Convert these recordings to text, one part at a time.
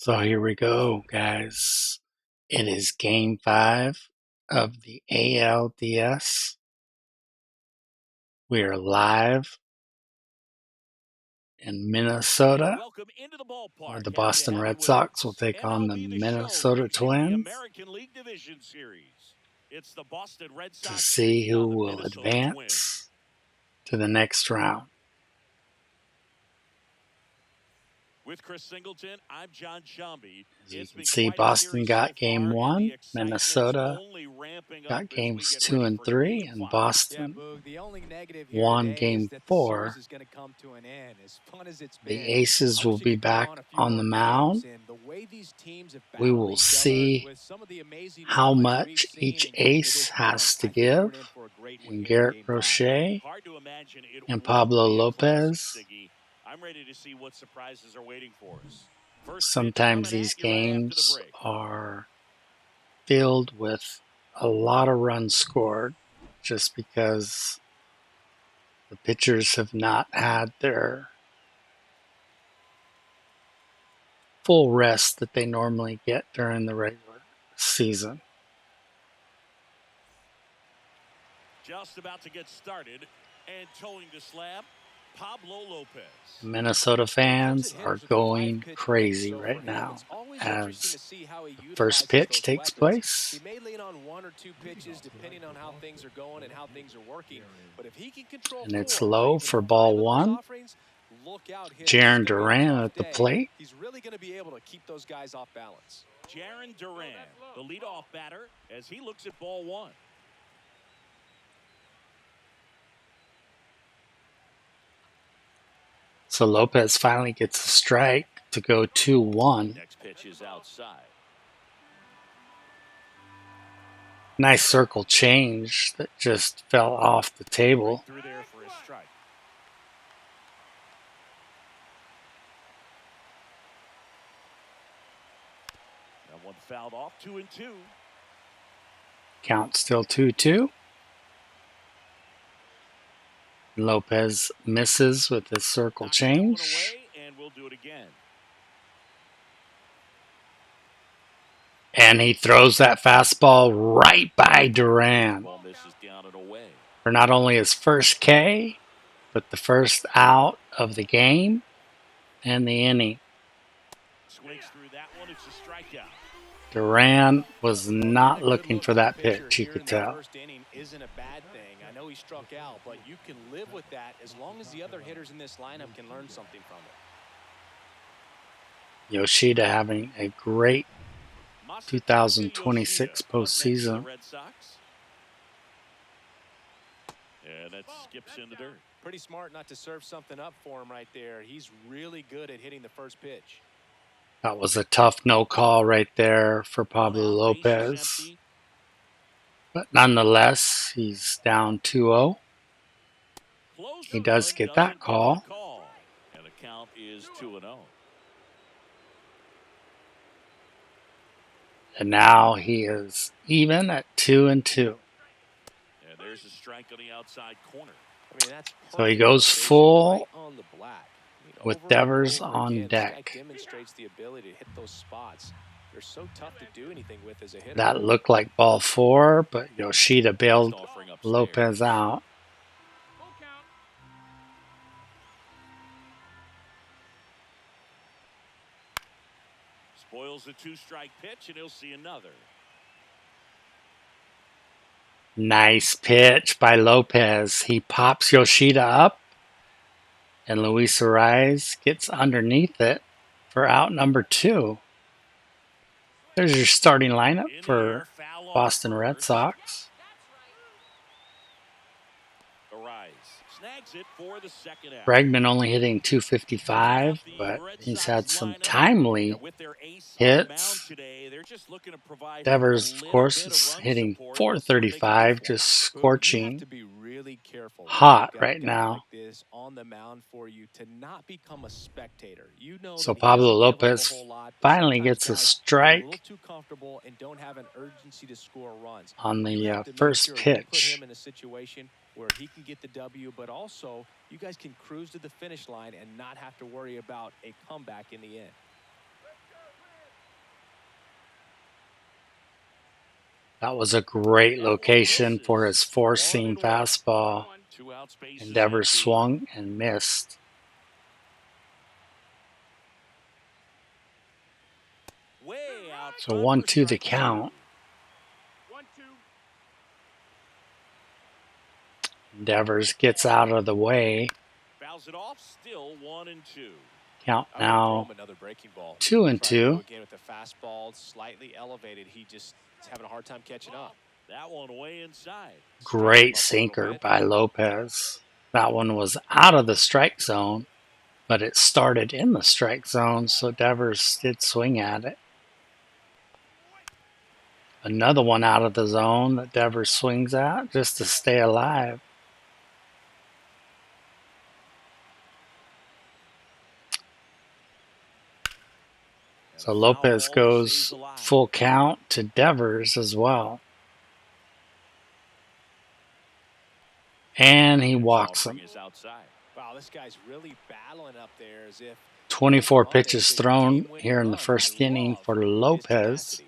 So here we go, guys. It is game 5 of the ALDS. We are live in Minnesota, where the Boston Red Sox will take on the Minnesota Twins to see who will advance to the next round. With Chris Singleton, I'm John Shambi. As you can see, Boston got game 1, Minnesota got games 2 and 3, and Boston won game 4. The Aces will be back on the mound. We will see how much each ace has to give. And Garrett Crochet and Pablo Lopez. I'm ready to see what surprises are waiting for us. Sometimes these games are filled with a lot of runs scored just because the pitchers have not had their full rest that they normally get during the regular season. Just about to get started and towing the slab, Pablo Lopez. Minnesota fans are going crazy right now as the first pitch takes place. He may lean on 1 or 2 pitches depending on how things are going and how things are working. But if he can control And it's low for ball 1. Jaron Duran at the plate. He's really going to be able to keep those guys off balance. Jaron Duran, the leadoff batter, as he looks at ball 1. So Lopez finally gets a strike to go 2-1. Next pitch is outside. Nice circle change that just fell off the table. Right through there for a strike. That one fouled off, 2-2. Count still 2-2. Lopez misses with his circle change. And we'll do it again. And he throws that fastball right by Duran Ball misses down and away. for not only his first K, but the first out of the game and the inning. Swings through that one. It's a strikeout. Duran was not looking for that pitch, you could tell. First inning isn't a bad thing. I know he struck out, but you can live with that as long as the other hitters in this lineup can learn something from it. Yoshida having a great 2026 postseason. And that skips in the dirt. Pretty smart not to serve something up for him right there. He's really good at hitting the first pitch. That was a tough no call right there for Pablo Lopez. But nonetheless, he's down 2-0. He does get that call. And the count is 2-0. And now he is even at 2-2. And there's a strike on the outside corner. So he goes full with Devers on deck. Demonstrates the ability to hit those spots. They're so tough to do anything with as a hitter. That looked like ball 4, but Yoshida bailed Lopez out. Spoils a 2-strike pitch, and he'll see another. Nice pitch by Lopez. He pops Yoshida up, and Luis Arraez gets underneath it for out number 2. There's your starting lineup for Boston Red Sox. Bregman only hitting .255, but he's had some timely hits. Devers, of course, is hitting .435, just scorching hot right now. So Pablo Lopez finally gets a strike on the first pitch. Where he can get the W, but also you guys can cruise to the finish line and not have to worry about a comeback in the end. That was a great location for his four-seam fastball. 2 outs, bases Endeavor empty. swung and missed. Way out So front for 1-2 the strike count. 2. Endeavors gets out of the way. Fouls it off, still 1-2. Count I'm gonna throw now him another breaking ball. 2-2. Try to go again with the fastball slightly elevated. He just is having a hard time catching up. That one way inside. Great sinker by Lopez. That one was out of the strike zone, but it started in the strike zone, so Devers did swing at it. Another one out of the zone that Devers swings at just to stay alive. So Lopez goes full count to Devers as well. And he walks him. Wow, this guy's really battling up there as if 24 pitches thrown here in the first inning for Lopez.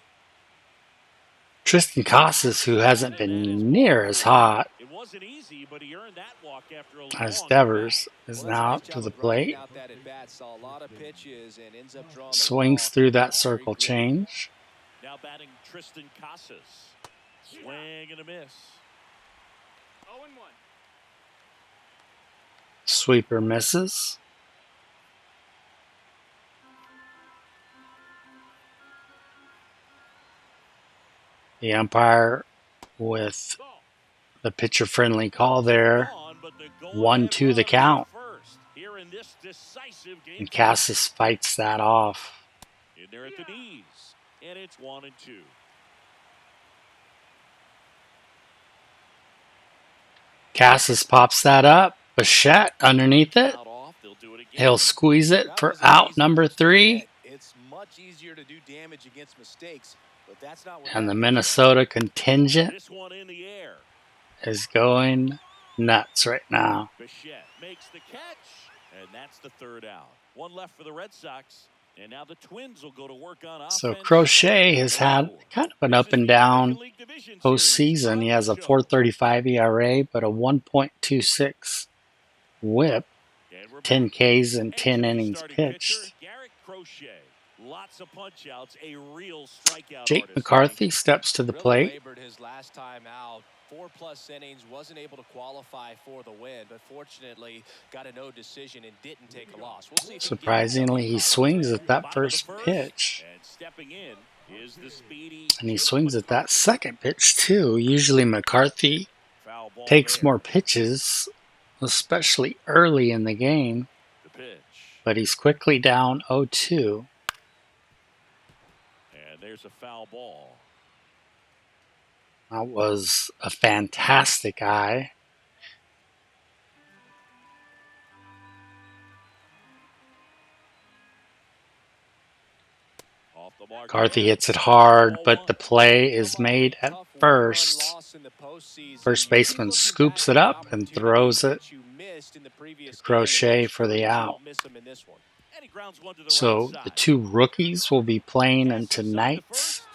Tristan Casas, who hasn't been near as hot as Devers, is now up to the plate. Swings through that circle change. Now batting Tristan Casas. Swing and a miss. 0-1. Sweeper misses. The umpire with the pitcher-friendly call there. 1-2 the count. And Casas fights that off. In there at the knees, and it's 1-2. Casas pops that up. Bichette underneath it. He'll squeeze it for out number 3. It's much easier to do damage against mistakes, but that's not what And the Minnesota contingent is going nuts right now. Bichette makes the catch, and that's the 3rd out. One left for the Red Sox, and now the Twins will go to work on offense. So Crochet has had kind of an up and down postseason. He has a 4.35 ERA, but a 1.26 WHIP, 10 Ks and 10 innings pitched. Lots of punch outs, a real strikeout. Jake McCarthy steps to the plate. His last time out, 4+ innings, wasn't able to qualify for the win, but fortunately got a no decision and didn't take a loss. We'll see. Surprisingly, he swings at that first pitch. And stepping in is the speedy. And he swings at that second pitch too. Usually McCarthy takes more pitches, especially early in the game. But he's quickly down 0-2. There's a foul ball. That was a fantastic eye. McCarthy hits it hard, but the play is made at first. First baseman scoops it up and throws it to Crochet for the out. So the 2 rookies will be playing in tonight's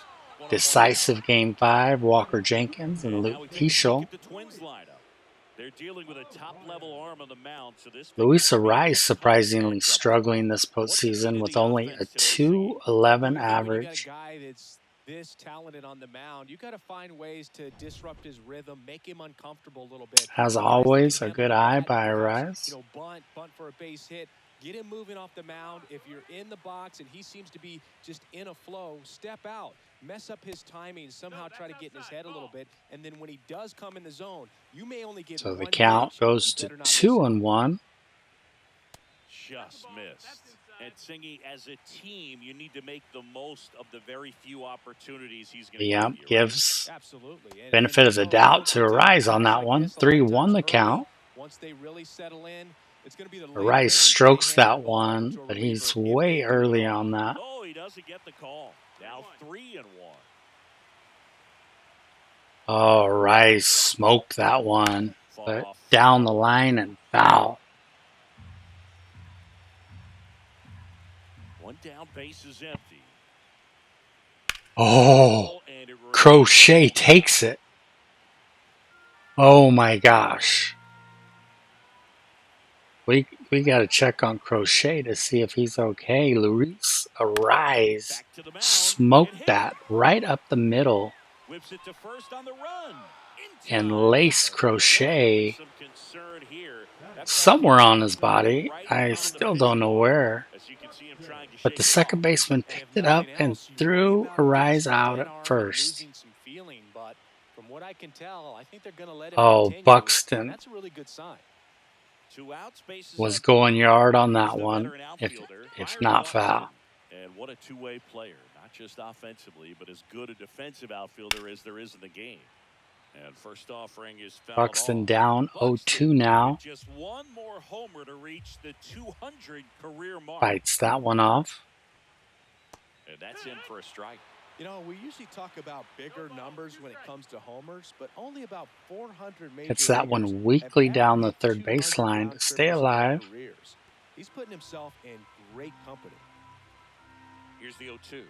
decisive Game 5, Walker Jenkins and Luke Keeschel. Luis Arraez surprisingly struggling this postseason with only a .211 average. This talented on the mound, you got to find ways to disrupt his rhythm, make him uncomfortable a little bit. As always, a good eye by Arraez. Bunt for a base hit. Get him moving off the mound. If you're in the box and he seems to be just in a flow, step out. Mess up his timing, somehow try to get in his head a little bit, and then when he does come in the zone, you may only get so the count goes to 2-1. Just missed. And Singy, as a team, you need to make the most of the very few opportunities he's going to give you. Gives benefit of the doubt to Arraez on that one. 3-1 the count. Once they really settle in, it's going to be the Arraez strokes that one, but he's way early on that. Oh, he doesn't get the call. Now 3-1. Oh, Arraez smoked that one, but down the line and foul. One down, base is empty. Oh, Crochet takes it. Oh my gosh. We got to check on Crochet to see if he's okay. Luis Arise smoked that right up the middle Whips it to first on the run. and laced Crochet Some concern here. somewhere on his body. I still don't know where. As you can see him trying to But the shake it second off. baseman And if picked it up nothing and else, you worry threw about him getting Arise some out thin at arm and first. losing some feeling, but from what I can tell, I think they're going to let him Oh, continue. Buxton That's a really good sign. 2 outs, bases was empty. going yard on Here's that the one, veteran outfielder, if Byron not Buxton. foul. And what a two-way player, not just offensively, but as good a defensive outfielder as there is in the game. And first offering is fouled Buxton off. down Buxton 0-2 now. with just one more homer to reach the 200 career mark. Bites that one off. And that's in for a strike. You know, we usually talk about bigger numbers when it comes to homers, but only about 400 major Hits that leaguers one weakly have down ever the third hit base 200 line to round stay triplets in their alive. careers. He's putting himself in great company. Here's the 0-2.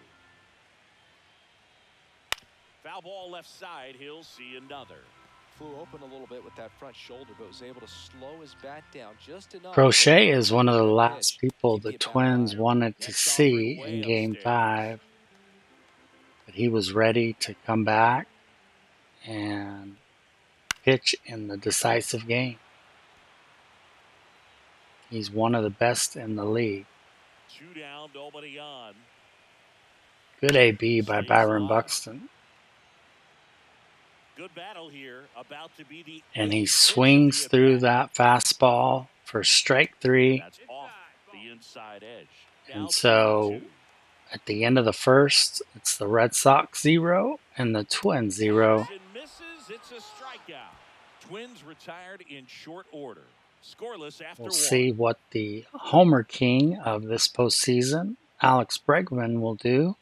Foul ball left side. He'll see another. Flew open a little bit with that front shoulder, but was able to slow his bat down just enough. Crochet is one of the last people the Twins wanted to see in Game 5. But he was ready to come back and pitch in the decisive game. He's one of the best in the league. 2 down, nobody on. Good AB by Byron Buxton. Good battle here, about to be the And he 8th swings pitch of the through at-bat. that fastball for strike 3. That's off the inside edge. Now And so 2-2. at the end of the first, it's the Red Sox 0 and the Twins 0. Swings and misses. It's a strikeout. Twins retired in short order. Scoreless after We'll 1. see what the Homer King of this postseason, Alex Bregman, will do.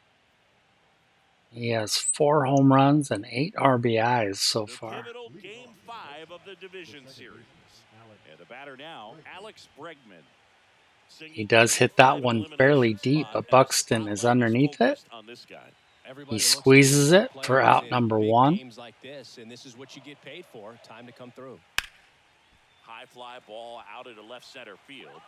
He has 4 home runs and 8 RBIs so The far. pivotal Game 5 of the division series. And the batter now, Alex Bregman. He does hit that one fairly deep, but Buxton is underneath it. He squeezes it for out number 1. Games like this, and this is what you get paid for. Time to come through. High fly ball out into left center field.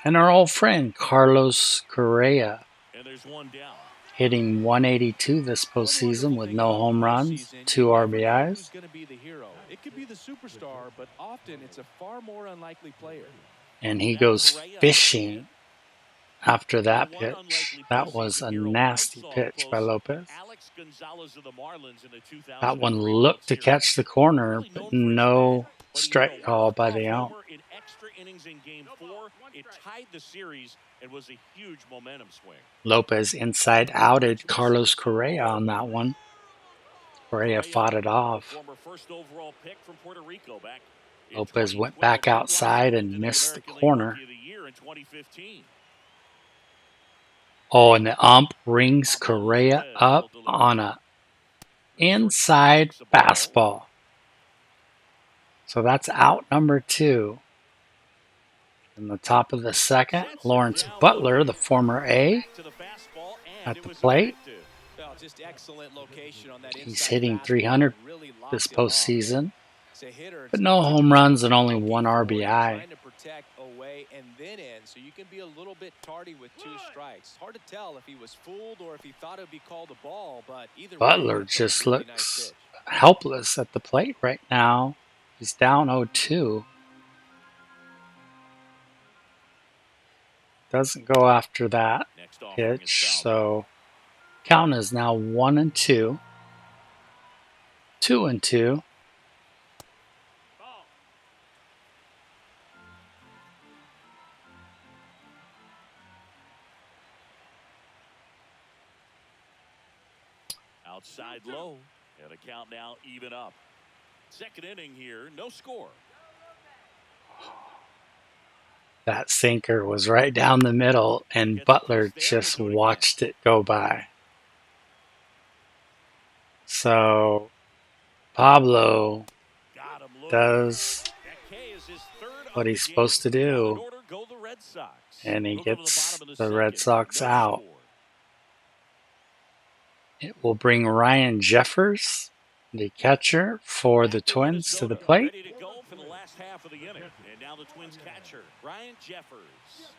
And our old friend Carlos Correa, And there's one down. hitting 182 this postseason with no home runs, 2 RBIs. Going to be the hero. It could be the superstar, but often it's a far more unlikely player. And he goes fishing after that pitch. That was a nasty pitch by Lopez. That one looked to catch the corner, but no strike call by the ump. In extra innings in Game 4, it tied the series and was a huge momentum swing. Lopez inside outed Carlos Correa on that one. Correa fought it off. Former first overall pick from Puerto Rico back in Lopez went 2012, back outside and into missed the American League corner. Rookie of the Year in 2015. Oh, and the ump rings Correa up on a inside fastball. So that's out number 2. In the top of the second, Lawrence Butler, the former A, at the plate. Just excellent location on that. He's hitting 300 this postseason, but no home runs and only 1 RBI. Trying to protect away and then in, so you can be a little bit tardy with 2 strikes. Hard to tell if he was fooled or if he thought it would be called a ball, but either Butler way, just really looks nice pitch. helpless at the plate right now. He's down 0-2. Doesn't go after that pitch, so count is now 1-2. 2-2. Outside low, and the count now even up. Second inning here, no score. That sinker was right down the middle, and Butler just watched it go by. So Pablo does what he's supposed to do, and he gets the Red Sox out. It will bring Ryan Jeffers, the catcher for the Twins, to the plate. Ready to go for the last half of the inning. And now the Twins catcher, Ryan Jeffers.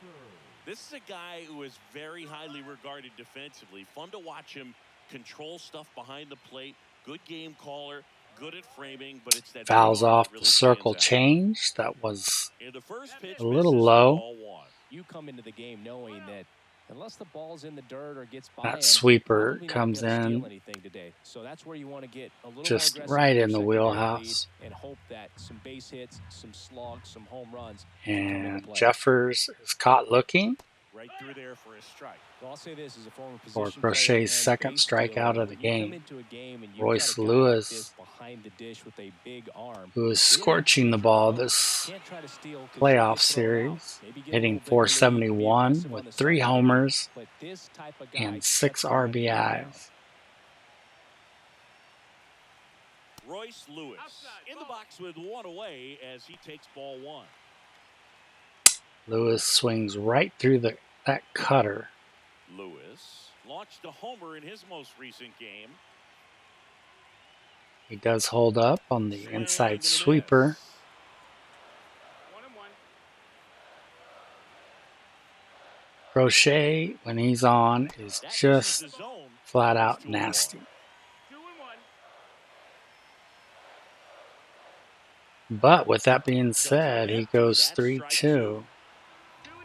This is a guy who is very highly regarded defensively. Fun to watch him control stuff behind the plate. Good game caller, good at framing, but it's that Fouls off really the circle stands out. change. That was The first pitch a little misses low. for ball one. You come into the game knowing that unless the ball's in the dirt or gets by That him, sweeper probably not comes gonna steal in anything today. So that's where you want to get a little just more aggressive right with your in the secondary wheelhouse. lead and hope that some base hits, some slugs, some home runs can come into And play. Jeffers is caught looking Right through there for a strike. Well, I'll say this as a former for position player Crochet's and second base strikeout stealer, of the when you come game. into a game and you've Royce got a guy like this Lewis, behind the dish with a big arm, who is get scorching the after it, ball folks. this Can't try to steal 'cause playoff you'll get thrown out. series, Maybe get a hitting little bigger lead, be 471 aggressive on with the 3 secondary, homers but this type of guy and cuts 6 the right game down. RBIs. Royce Lewis in the box with one away as he takes ball one. Lewis swings right through that cutter. Lewis launched a homer in his most recent game. He does hold up on the Swing inside and a sweeper. miss. 1-1. Crochet, when he's on, is That misses just the zone. flat It's out 2-1. nasty. 2-1. But with that being Guns are said, he empty. goes That's strike 3-2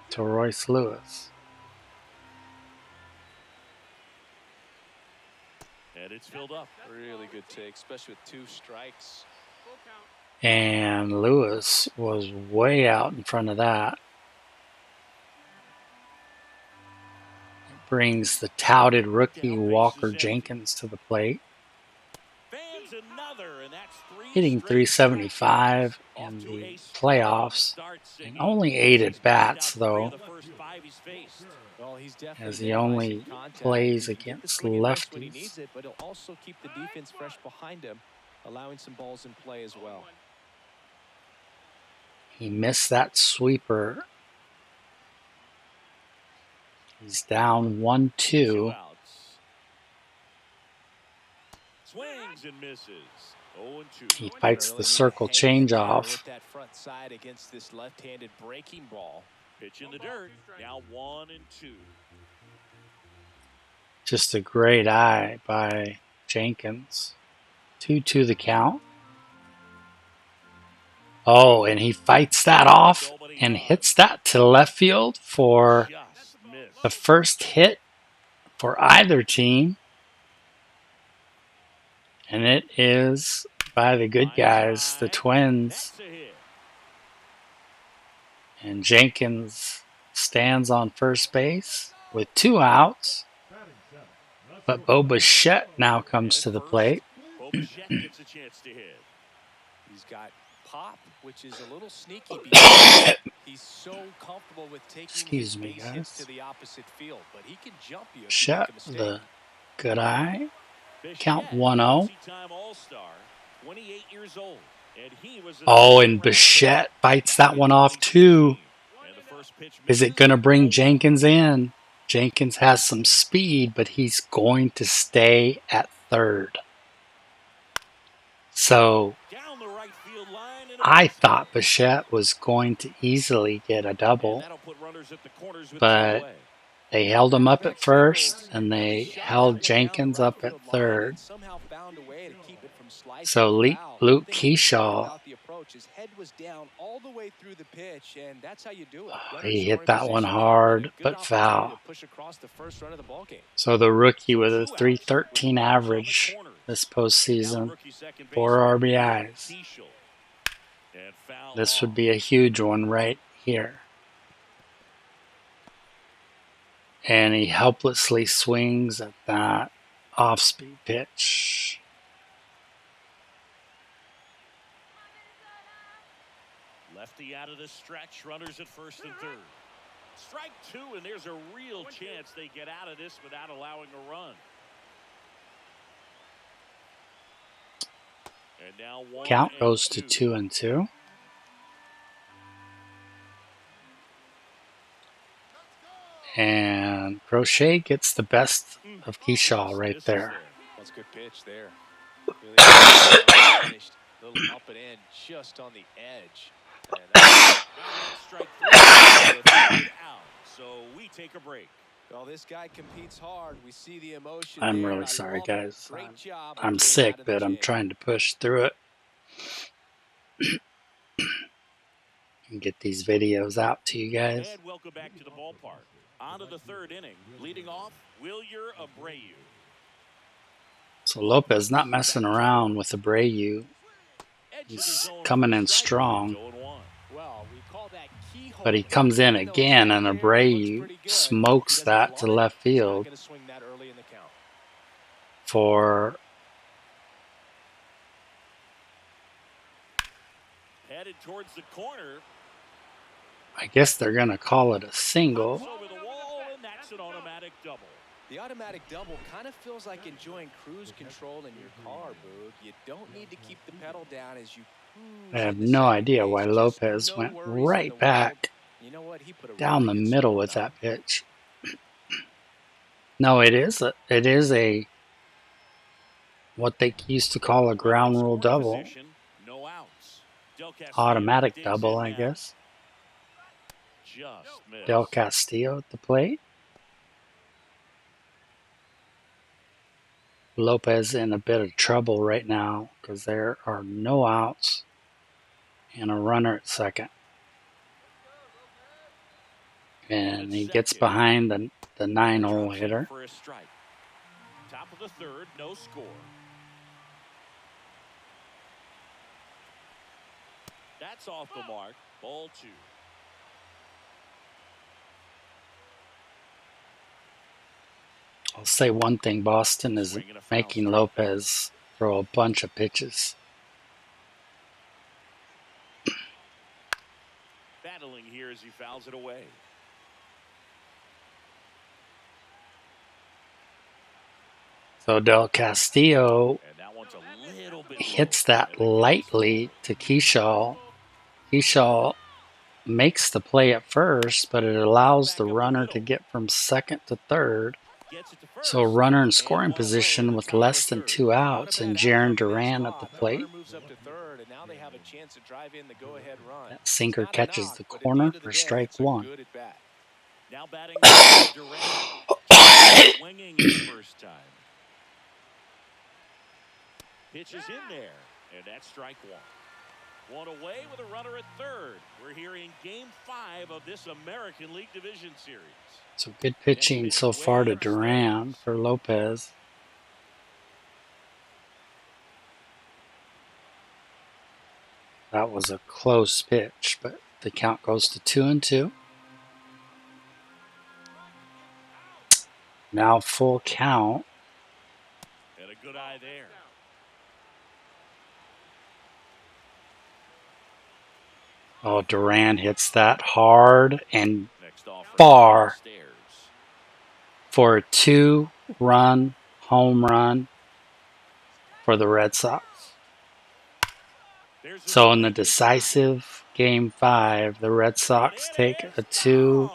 to Royce Lewis. And it's filled up. Really good take, especially with 2 strikes. And Lewis was way out in front of that. It brings the touted rookie Walker Jenkins to the plate, Fans another, and that's 3 hitting straight. 375 Off in to the a strong playoffs, start, and Siggy. only 8 He's at bats knocked out 3 though, of the first 5 he's faced. Well, he's definitely as he minimizing only contact. plays He can get the against swing and miss when he lefties. needs it, but he'll also keep the defense fresh behind him, allowing some balls in play as well. He missed that sweeper. He's down 1-2. 2 outs. Swings and misses. 0-2. He fights the circle change off. That front side against this left-handed breaking ball. Pitch in the dirt. Now 1-2. Just a great eye by Jenkins. 2-2 the count. Oh, and he fights that off and hits that to left field for Just missed. the first hit for either team. And it is by the good guys, the Twins. That's a hit. And Jenkins stands on first base with 2 outs. But Bo Bichette now comes to the plate. Bo Bichette gets a chance to hit. He's got pop, which is a little sneaky because he's so comfortable with taking Excuse his me, base hits guys. to the opposite field, but he can jump you if you Bichette, make a mistake. the good eye. Bichette, Count 1-0. multi-time All-Star, 28 years old, and he was Oh, and Bichette bites that one off too. And the first pitch Is it going to bring Jenkins in? Jenkins has some speed, but he's going to stay at third. So down the right field line, and I thought Bichette was going to easily get a double, that'll put runners at the corners with but two away. they held him up at first, and they held Jenkins up at third. So Luke Keyshaw, His head was down all the way through the pitch, and that's how you do it. he hit that one hard, but foul. Push across the first run of the ball game. So the rookie with a 313 average this postseason, 4 RBIs. This would be a huge one right here. And he helplessly swings at that off-speed pitch. Lefty out of the stretch, runners at first and third. Strike 2, and there's a real chance they get out of this without allowing a run. And now Count goes to 2-2. And Crochet gets the best of Keyshaw right there. That's a good pitch there. Really finished. A little up and in, just on the edge. And that's strike three. The third out. So we take a break. well, this guy competes hard. We see the emotion I'm there. really I sorry, love it. guys. Great job of I'm getting sick, out of the but I'm jam. trying to push through it and get these videos out to you guys. And welcome back to the ballpark. On to the third inning. Leading off, Wilyer Abreu. So Lopez not messing around with Abreu. He's coming in strong. Well, we call that keyhole. But he comes in again, and Abreu smokes that to left field for headed towards the corner. I guess they're going to call it a single. Over the wall, and that's an automatic double. The automatic double kind of feels like enjoying cruise control in your car, Boog. You don't need to keep the pedal down as you cruise. I have no idea why Lopez went right back down the middle with that pitch. No, it is a what they used to call a ground rule double. Automatic double, I guess. Del Castillo at the plate. Lopez in a bit of trouble right now because there are no outs and a runner at second. And he gets behind the 9-hole hitter. Top of the third, no score. That's off the mark. Ball 2. I'll say one thing, Boston is making Lopez throw a bunch of pitches. Battling here as he fouls it away. So Del Castillo hits that lightly to Keyshaw. Keyshaw makes the play at first, but it allows the runner to get from second to third. So a runner in scoring position with less than 2 outs, and Jarren Duran at the plate. That sinker catches the corner for strike 1. Now batting Duran, swinging his first time. Pitches in there, and that's strike 1. One away with a runner at third. We're here in Game 5 of this American League Division Series. So good pitching so far to Duran for Lopez. That was a close pitch, but the count goes to 2-2. Now full count. And a good eye there. Oh, Duran hits that hard and far for a 2-run home run for the Red Sox. So in the decisive Game 5, the Red Sox take a 2-0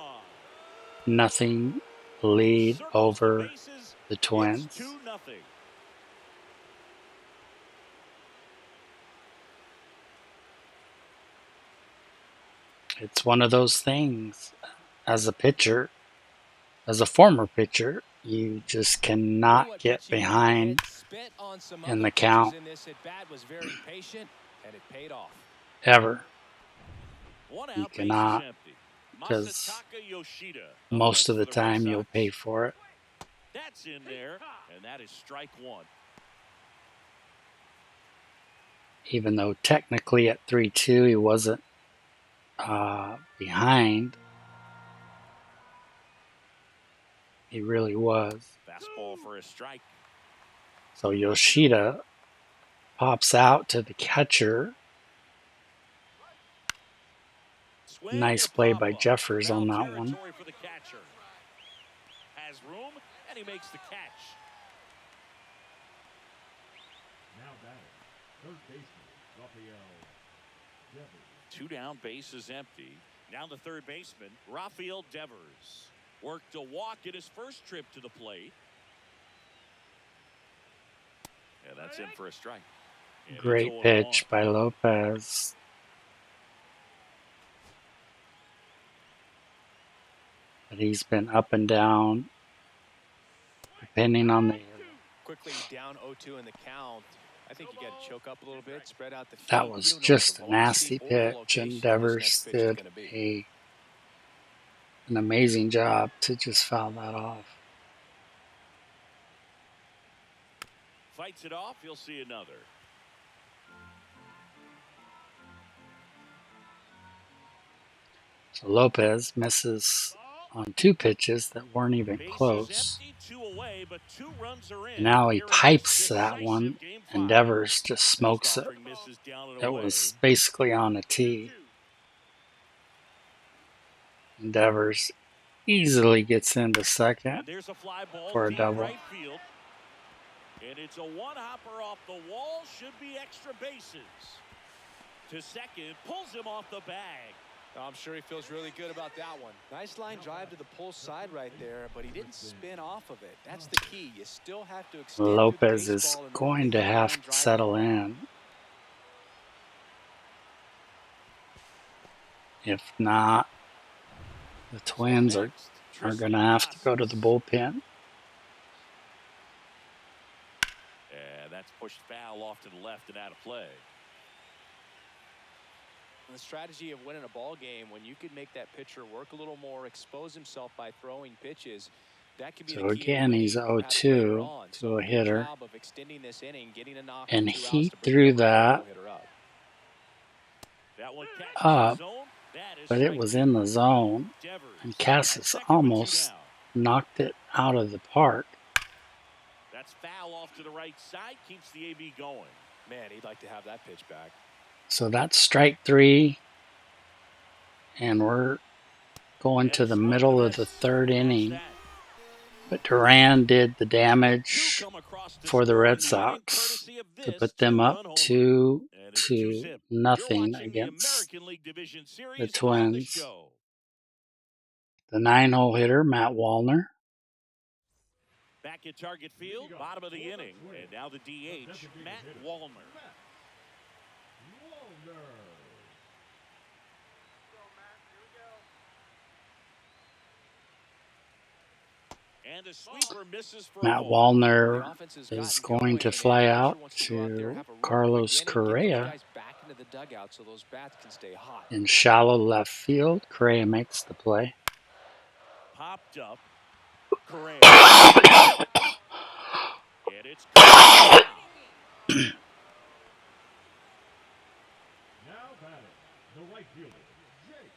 lead over the Twins. It's one of those things. As a pitcher, as a former pitcher, you just cannot get behind in the count ever. You cannot, because most of the time you'll pay for it. That's in there, and that is strike 1. Even though technically at 3-2 he wasn't behind. He really was. Fastball for a strike. So Yoshida pops out to the catcher. Nice play by Jeffers on that one. Has room, and he makes the catch. Now batting, third baseman, Rafael Devers. 2 down, base is empty. Now the third baseman, Rafael Devers. Worked a walk in his first trip to the plate. And that's in for a strike. And Great pitch by Lopez. But he's been up and down, depending on the. Quickly down 0-2 in the count. I think you got to choke up a little bit, spread out the feet. That was just a nasty pitch, and Devers did an amazing job to just foul that off. Fights it off, you'll see another. So Lopez misses on 2 pitches that weren't even close. Now he pipes that one, and Devers just smokes it. It was basically on a tee. And Devers easily gets into second for a double. And it's a one-hopper off the wall, should be extra bases. To second, pulls him off the bag. I'm sure he feels really good about that one. Nice line drive to the pull side right there, but he didn't spin off of it. That's the key. You still have to extend. Lopez is going to have to settle in. If not, the Twins are going to have to go to the bullpen. And that's pushed foul off to the left and out of play. The strategy of winning a ball game, when you could make that pitcher work a little more, expose himself by throwing pitches, that could be so again, he's 0-2 to a hitter, and he threw that up, but it was in the zone, and Casas almost knocked it out of the park. That's foul off to the right side, keeps the AB going. Man, he'd like to have that pitch back. So that's strike 3, and we're going to the middle of the 3rd inning. But Duran did the damage for the Red Sox to put them up 2-0 against the Twins. The 9-hole hitter, Matt Wallner. Back at target field, bottom of the inning, and now the DH, Matt Wallner. Matt Wallner is going to fly out to Carlos Correa in shallow left field. Correa makes the play. Popped up. Correa. And it's now batting, the right fielder, Jake.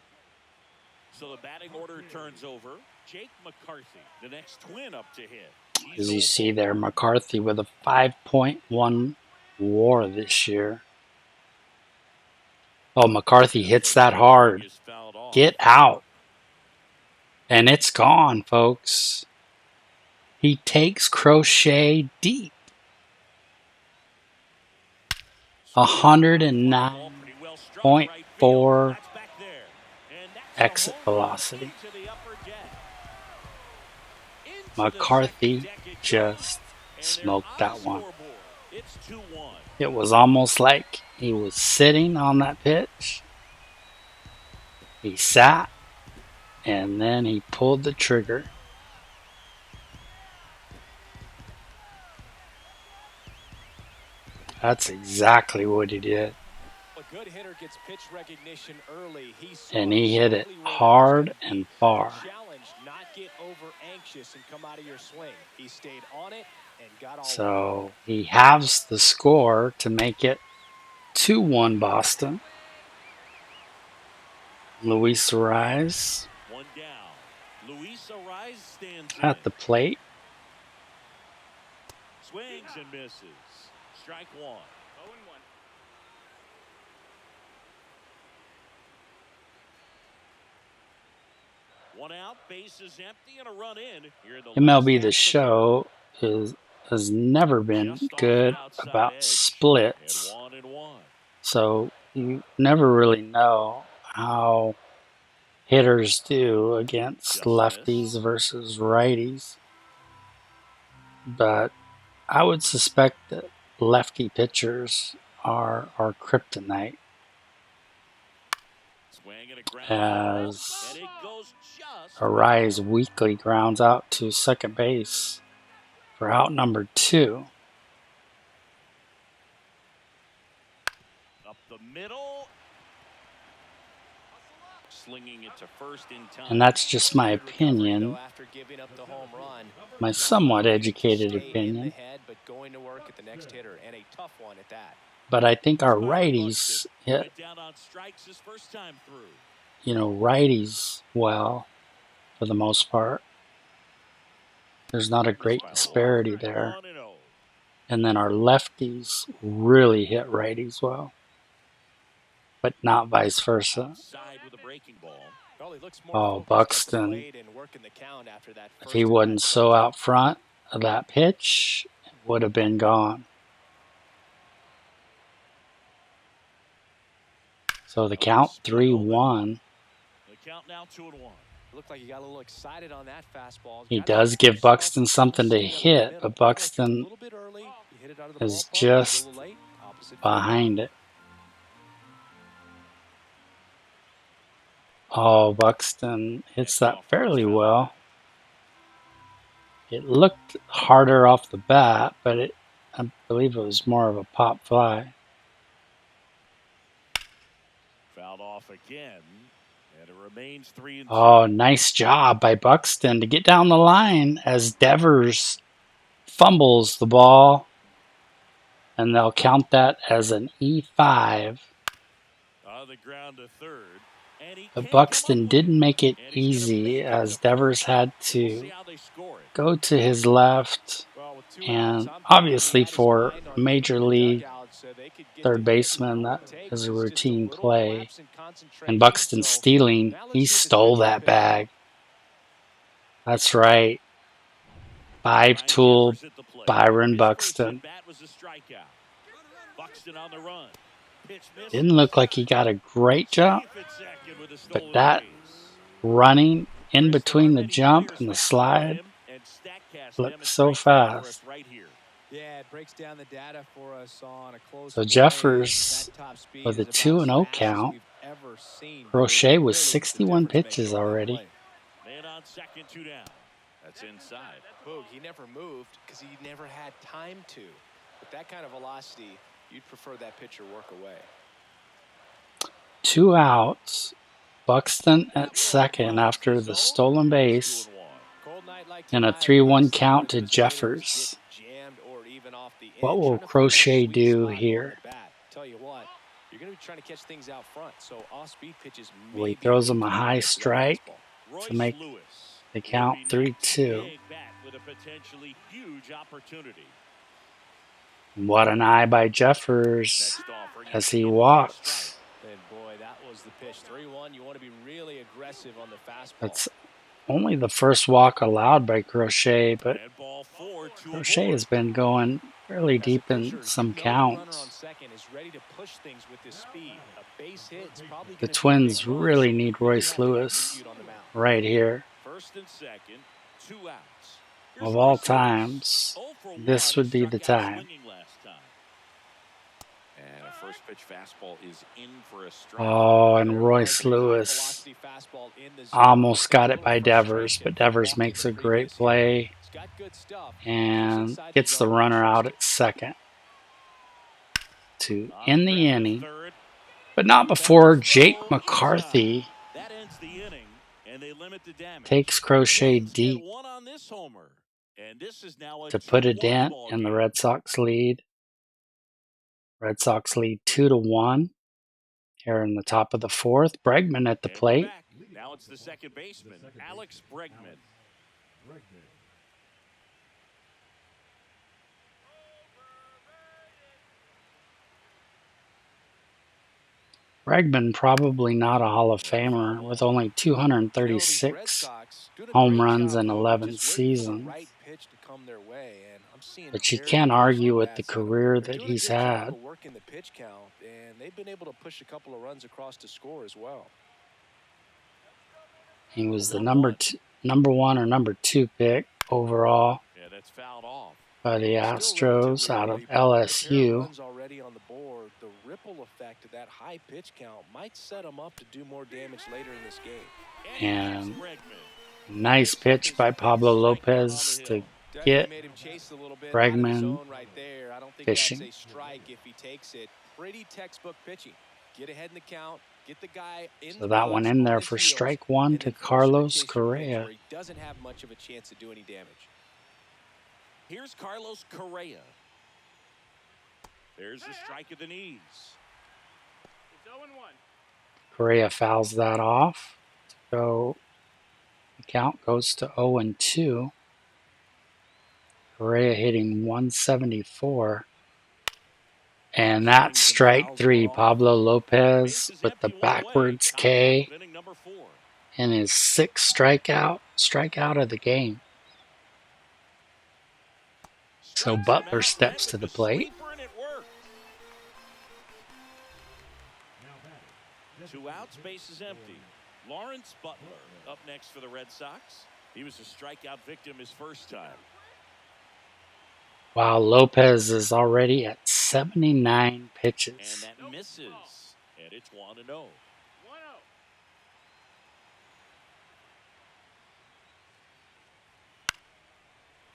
So the batting order turns over. Jake McCarthy, the next Twin up to hit. As you see there, McCarthy with a 5.1 WAR this year. Oh, McCarthy hits that hard. Get out. And it's gone, folks. He takes Crochet deep. 109.4 exit velocity. McCarthy just smoked that one. It was almost like he was sitting on that pitch. He sat, and then he pulled the trigger. That's exactly what he did. Good hitter gets pitch recognition early. And he hit it hard and far. Not get over anxious and come out of your swing. He stayed on it and got all. So he halves the score to make it 2-1 Boston. Luis Arraez at the plate. Swings and misses. Strike 1. 0-1. One out, base is empty, and a run in. MLB The Show has never been good about splits. So you never really know how hitters do against lefties versus righties. But I would suspect that lefty pitchers are our kryptonite. As Arise weakly grounds out to second base for out number 2. Up the middle. Slinging it to first in time. And that's just my opinion, my somewhat educated opinion. But I think our righties hit, righties well for the most part. There's not a great disparity there. And then our lefties really hit righties well, but not vice versa. Oh, Buxton, if he wasn't so out front of that pitch, it would have been gone. So the count 3-1. The count now 2-1. Looked like he got a little excited on that fastball. He does give Buxton something to hit, but Buxton is just behind it. Oh, Buxton hits that fairly well. It looked harder off the bat, but I believe it was more of a pop fly. Fouled off again, and it remains 3-2. Oh, nice job by Buxton to get down the line as Devers fumbles the ball, and they'll count that as an E5. On the ground to third. But Buxton didn't make it easy as Devers had to go to his left, and obviously for a major league third baseman, that is a routine play. And Buxton stealing, he stole that bag. That's right. 5-tool Byron Buxton. Didn't look like he got a great jump, but that running in between the jump and the slide looked so fast. Yeah, it breaks down the data for us on a close So Jeffers with a 2-0 count. Crochet was 61 pitches already. Man on second, 2 down. That's inside. Boog, he never moved because he never had time to. With that kind of velocity, you'd prefer that pitcher work away. 2 outs. Buxton at second after the stolen base, and a 3-1 count to Jeffers. What will Crochet do here? Tell you what, you're going to be trying to catch things out front, so off-speed pitches. Well, he throws him a high strike to make the count 3-2. What an eye by Jeffers as he walks. And boy, that was the pitch. 3-1. You want to be really aggressive on the fastball. That's only the first walk allowed by Crochet, but Crochet has been going fairly deep in some counts. The Twins really need Royce Lewis right here. Of all times, this would be the time. First pitch fastball is in for a strike. Oh, and Royce Lewis almost got it by Devers, but Devers makes a great play and gets the runner out at second to end the inning, but not before Jake McCarthy takes Crochet deep to put a dent in the Red Sox lead. Red Sox lead 2-1 here in the top of the fourth. Bregman at the plate. Now it's the second baseman, Alex Bregman. Bregman probably not a Hall of Famer with only 236 home runs in 11 seasons. But you can't argue with the career that he's had. He was the number 1 or number 2 pick overall. Yeah, that's fouled off. by the Still Astros relatively out early, of but with a pair of LSU. runs already on the board, the ripple effect of that high pitch count might set him up to do more damage later in this game. And nice pitch by Pablo Lopez to Definitely get made him chase a little bit out of his Bregman zone right there. I don't think that's fishing. a strike if he takes it. Pretty textbook pitching. Get ahead in the count, get the guy in So the that one box in on there his for heels, strike one and to then force him to Carlos chase your pitch Correa. where he doesn't have much of a chance to do any damage. Here's Carlos Correa. There's the strike of the knees. It's 0-1. Correa fouls that off. So the count goes to 0-2. Correa hitting 174. And that's strike three. Pablo Lopez with the backwards K and his sixth strikeout of the game. So Butler steps to the plate. Now batting. 2 outs, base is empty. Lawrence Butler up next for the Red Sox. He was a strikeout victim his first time. Wow, Lopez is already at 79 And pitches. that misses. And it's 1-0. 1-0.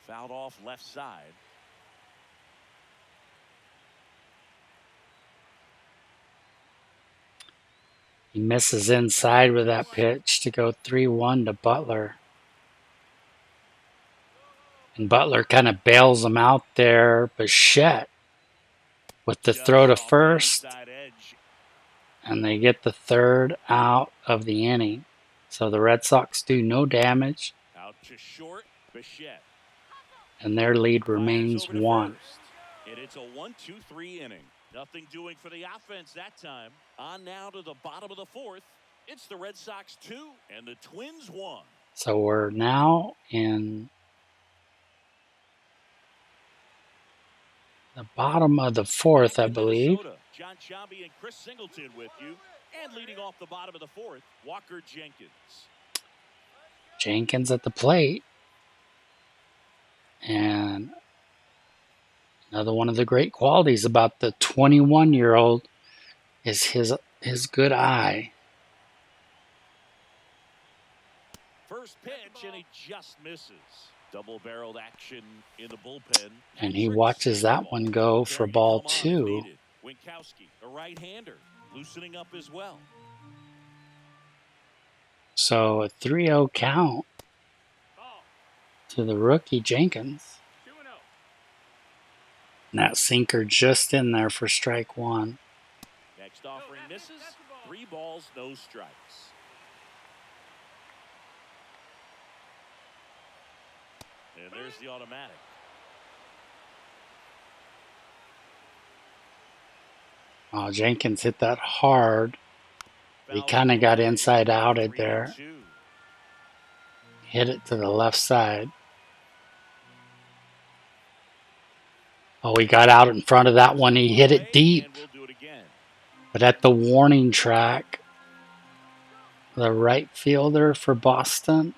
Fouled off left side. He misses inside with that pitch to go 3-1 to Butler. And Butler kind of bails him out there. Bichette with the throw to first. And they get the third out of the inning. So the Red Sox do no damage. Out to short, Bichette. And their lead remains 1. And it's a 1-2-3 inning. Nothing doing for the offense that time. On now to the bottom of the 4th. It's the Red Sox 2 and the Twins 1. So we're now in the bottom of the 4th, I believe. John Sciambi and Chris Singleton with you. And leading off the bottom of the 4th, Walker Jenkins. Jenkins at the plate. And another one of the great qualities about the 21-year-old is his good eye. First pitch, and he just misses. Double-barreled action in the bullpen. And he watches that one go for ball 2. Winkowski, a right-hander, loosening up as well. So a 3-0 count to the rookie Jenkins. 2-0. And that sinker just in there for strike 1. Next offering misses. 3 balls, no strikes. And there's the automatic. Oh, Jenkins hit that hard. He kind of got inside outed there. Hit it to the left side. Oh, he got out in front of that one. He hit it deep. But at the warning track, the right fielder for Boston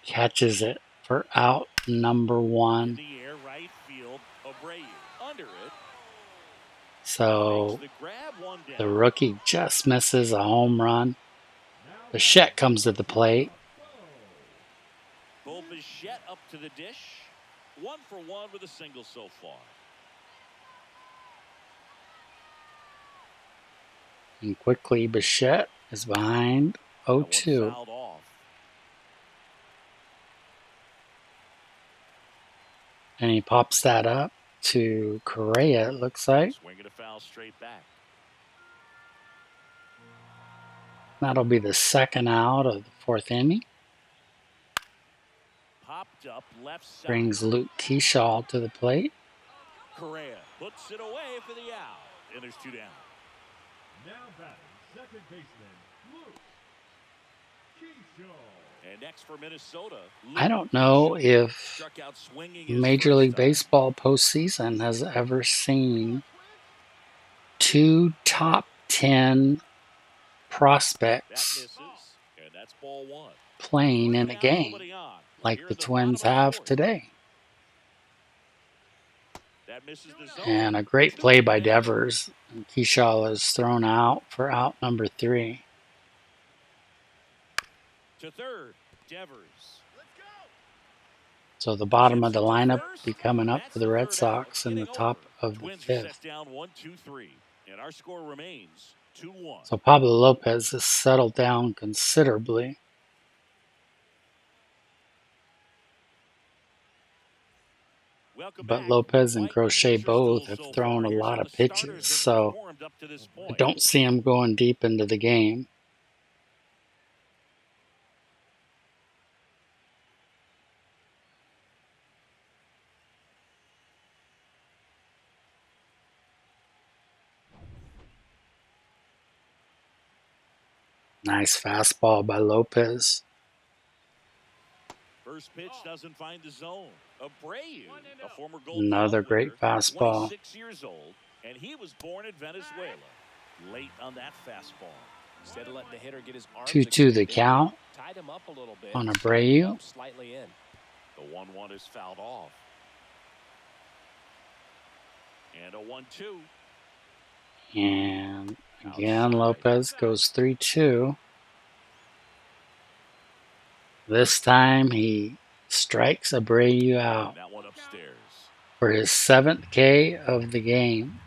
catches it for out number 1. So the rookie just misses a home run. Bichette comes to the plate. Bo Bichette up to the dish. 1 for 1 with a single so far. And quickly Bichette is behind 0-2. And he pops that up to Correa, it looks like. Swinging a foul straight back. That'll be the second out of the 4th inning. Popped up left side. Brings Luke Keyshaw to the plate. Correa puts it away for the out. And there's 2 down. Now batting, second baseman, Luke Keyshaw. And next for Minnesota. I don't know if Major League Baseball postseason has ever seen 2 top 10 prospects playing in a game like the Twins have today. That misses the zone. And a great play by Devers. And Kershaw is thrown out for out number 3. To third, Devers. So the bottom of Ships the it to lineup first. be coming up That's for the the Red third out. Sox in the Inning top over. of the Twins are 5th. set down 1-2-3, and our score remains 2-1. So Pablo Lopez has settled down considerably. Welcome But back. Lopez and Quite the Crochet pitcher's both duel have so thrown far. a Here's lot how of the starters pitches, have so performed up to this I point. don't see him going deep into the game. Nice fastball by Lopez. First pitch doesn't find the zone. Abreu, a former Gold Another Glove great winner, fastball. 26 years old, and he was born in Venezuela. Late on that fastball. Instead of letting the hitter get his arms 2-2 the extended, count tied him up a little bit. on Hung Abreu. up slightly in. The 1-1 is fouled off. And a 1-2. And again, Lopez goes 3-2. This time he strikes Abreu out That one upstairs. for his 7th K of the game.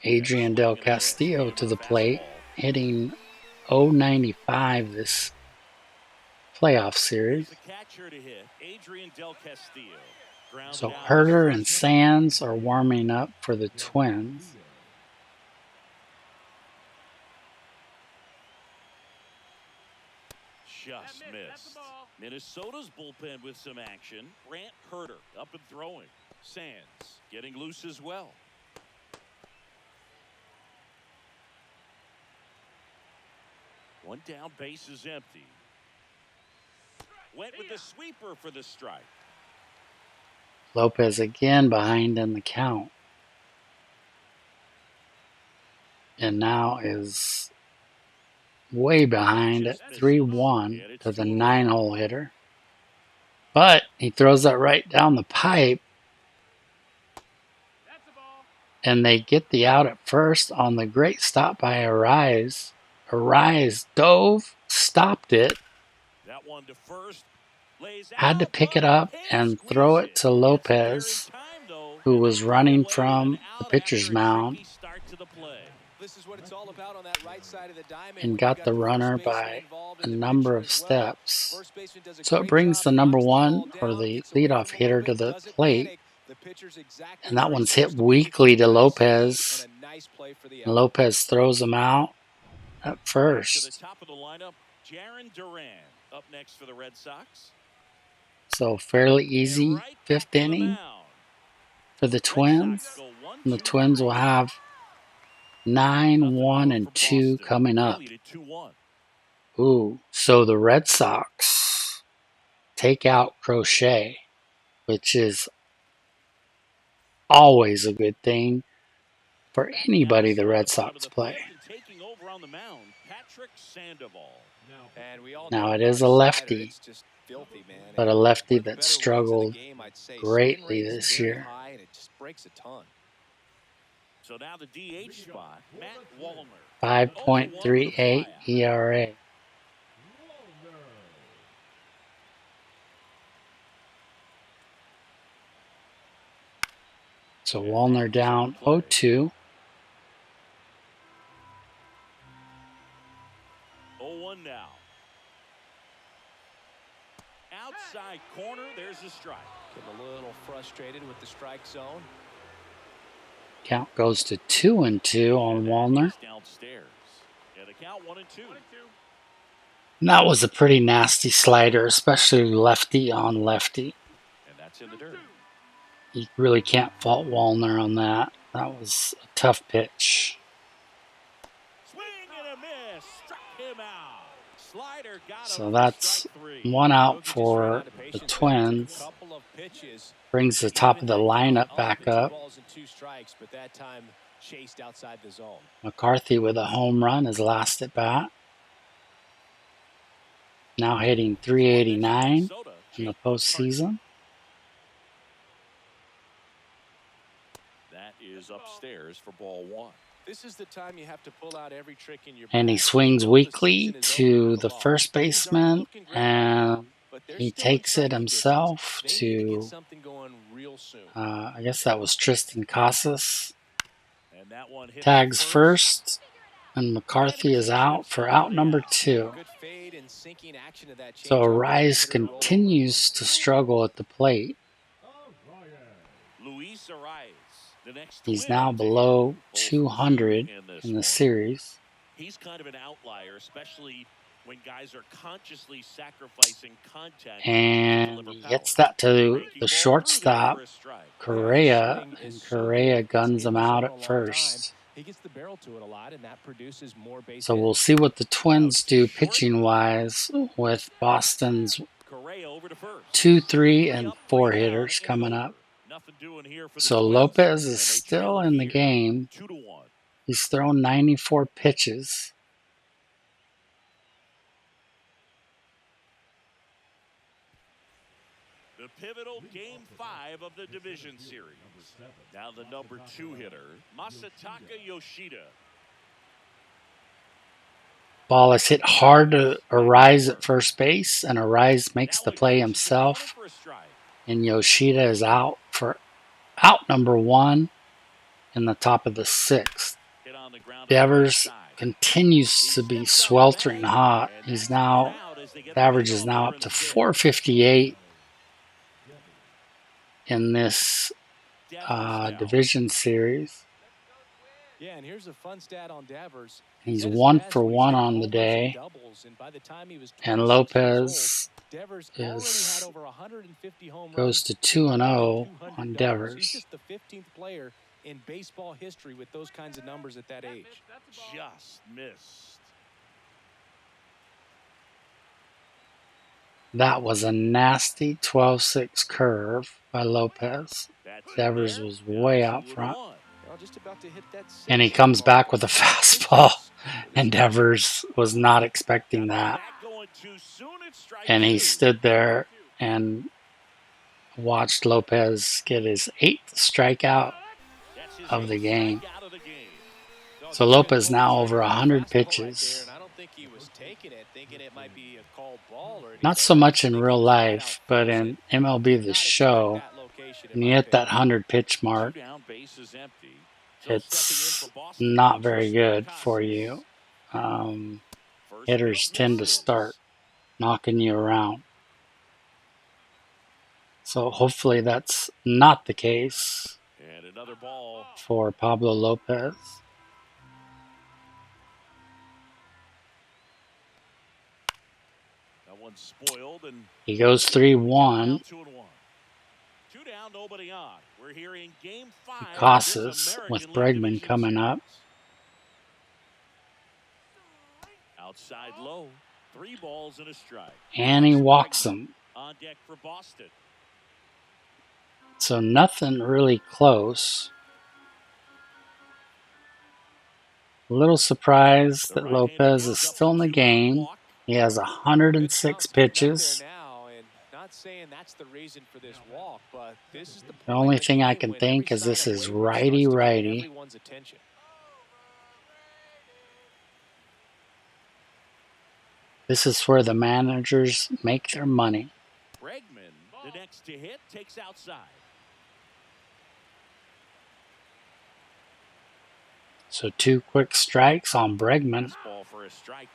Adrian Del Castillo to the plate, hitting .095 this playoff series. The catcher to hit, Adrian Del Castillo. So Herter and Sands are warming up for the Twins. Just missed. Minnesota's bullpen with some action. Brant Herter up and throwing. Sands getting loose as well. One down, base is empty. Went with the sweeper for the strike. Lopez again behind in the count. And now is way behind at 3-1 to the 9-hole hitter. But he throws that right down the pipe. And they get the out at first on the great stop by Arise. Arise dove, stopped it, That one to first. had to pick it up and throw it to Lopez, who was running from the pitcher's mound, This is what it's all about on that right side of the diamond. and When got you the got runner first baseman by involved a and the number pitcher of as well. steps. First baseman does a So it great brings job, the number knocks the one, ball or down, the gets away leadoff from him a hitter, little to bit, the doesn't plate. panic. The pitcher's exactly And that where he's one's hit supposed to be. weakly to Nice Lopez. and a nice play for the And Lopez throws him out at To the first. top of the lineup, Jarren Duran up next for the Red Sox. So fairly And easy right 5th back to the inning mound. for the Red Sox Twins. go 1, And the 2, Twins 3. will have Nothing 9, 1, more and from 2 Boston. coming They up. lead at 2-1. Ooh, so the Red Sox take out Crochet, which is always a good thing for anybody the Red Sox play. Taking over on the mound, Patrick Sandoval. And we all Now know it about is a slider. lefty, It's just filthy, man. but a And lefty one of the that better rates in the struggled game, I'd say. Spin greatly rate is this very year. high, and it just breaks a ton. So now the DH spot, Matt Wallner. 5.38 ERA. So Wallner down 0-2. 0-1 now. Outside corner, there's a strike. Getting a little frustrated with the strike zone. Count goes to 2-2 on Wallner. He's downstairs. And the count 1-2. And that was a pretty nasty slider, especially lefty on lefty. And that's in the dirt. You really can't fault Wallner on that. That was a tough pitch. Swing and a miss. Struck him out. Slider got him. So that's one out for the Twins. Couple of pitches. Brings the top of the lineup back up. 2 balls and 2 strikes, but that time chased outside the zone. McCarthy with a home run, his last at bat. Now hitting .389 in the postseason. is upstairs for ball one. This is the time you have to pull out every trick in your And he bag. swings The weakly season is over to for the Lost. first Things aren't baseman, looking great right now, and but they're he still in takes it striking distance. himself They need to get to, something going real soon. I guess that was Tristan Casas. And that one hit Tags first. first, and McCarthy is out for out number 2. Good fade and sinking action of that So changeup. Arise Hitter rolled over. continues to struggle at the plate. Luis Arias, the next He's twin now up to below him, 200 in the one. series. He's kind of an outlier, especially when guys are consciously sacrificing contact. And he hits that to the shortstop, Correa, and Correa guns him out at first. He gets the barrel to it a lot, and that produces more base So hits. we'll see what the Twins do pitching-wise with Boston's 2, 3, and 4 hitters coming up. So Lopez is still in the game. He's thrown 94 pitches. The pivotal Game 5 of the division series. Now the number 2 hitter, Masataka Yoshida. Ball is hit hard to Arise at first base, and Arise makes the play himself. And Yoshida is out for out number 1 in the top of the 6th. Devers continues to be sweltering hot. The average is now up to 458 in this division series. Yeah, and here's a fun stat on Devers. He's 1 for 1 on the day. And Lopez goes to 2-0 on Devers. He's just the 15th player in baseball history with those kinds of numbers at that age. Just missed. That was a nasty 12-6 curve by Lopez. Devers was way out front. And he comes back with a fastball. And Devers was not expecting that. And he stood there and watched Lopez get his 8th strikeout of the game. So Lopez now over 100 pitches. Not so much in real life, but in MLB The Show, when you hit that 100-pitch mark, it's not very good for you. Hitters tend to start knocking you around. So hopefully that's not the case for Pablo Lopez. He goes 3-1. Casas with Bregman coming up. Outside low, 3 balls and a strike. And he walks him. On deck for Boston. So nothing really close. A little surprised that Lopez is still in the game. He has 106 pitches. The only thing I can think is this is righty-righty. This is where the managers make their money. Bregman, the next to hit, takes outside. So 2 quick strikes on Bregman. Ball for a strike.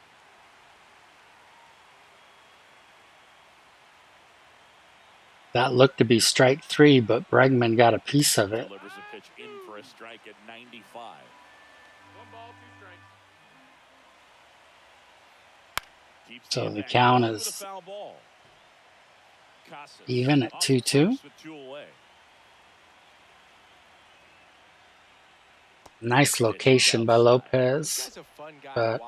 That looked to be strike 3, but Bregman got a piece of it. Delivers a pitch in for a strike at 95. 1 ball, 2 strikes. So the count is even at 2-2. Nice location by Lopez, but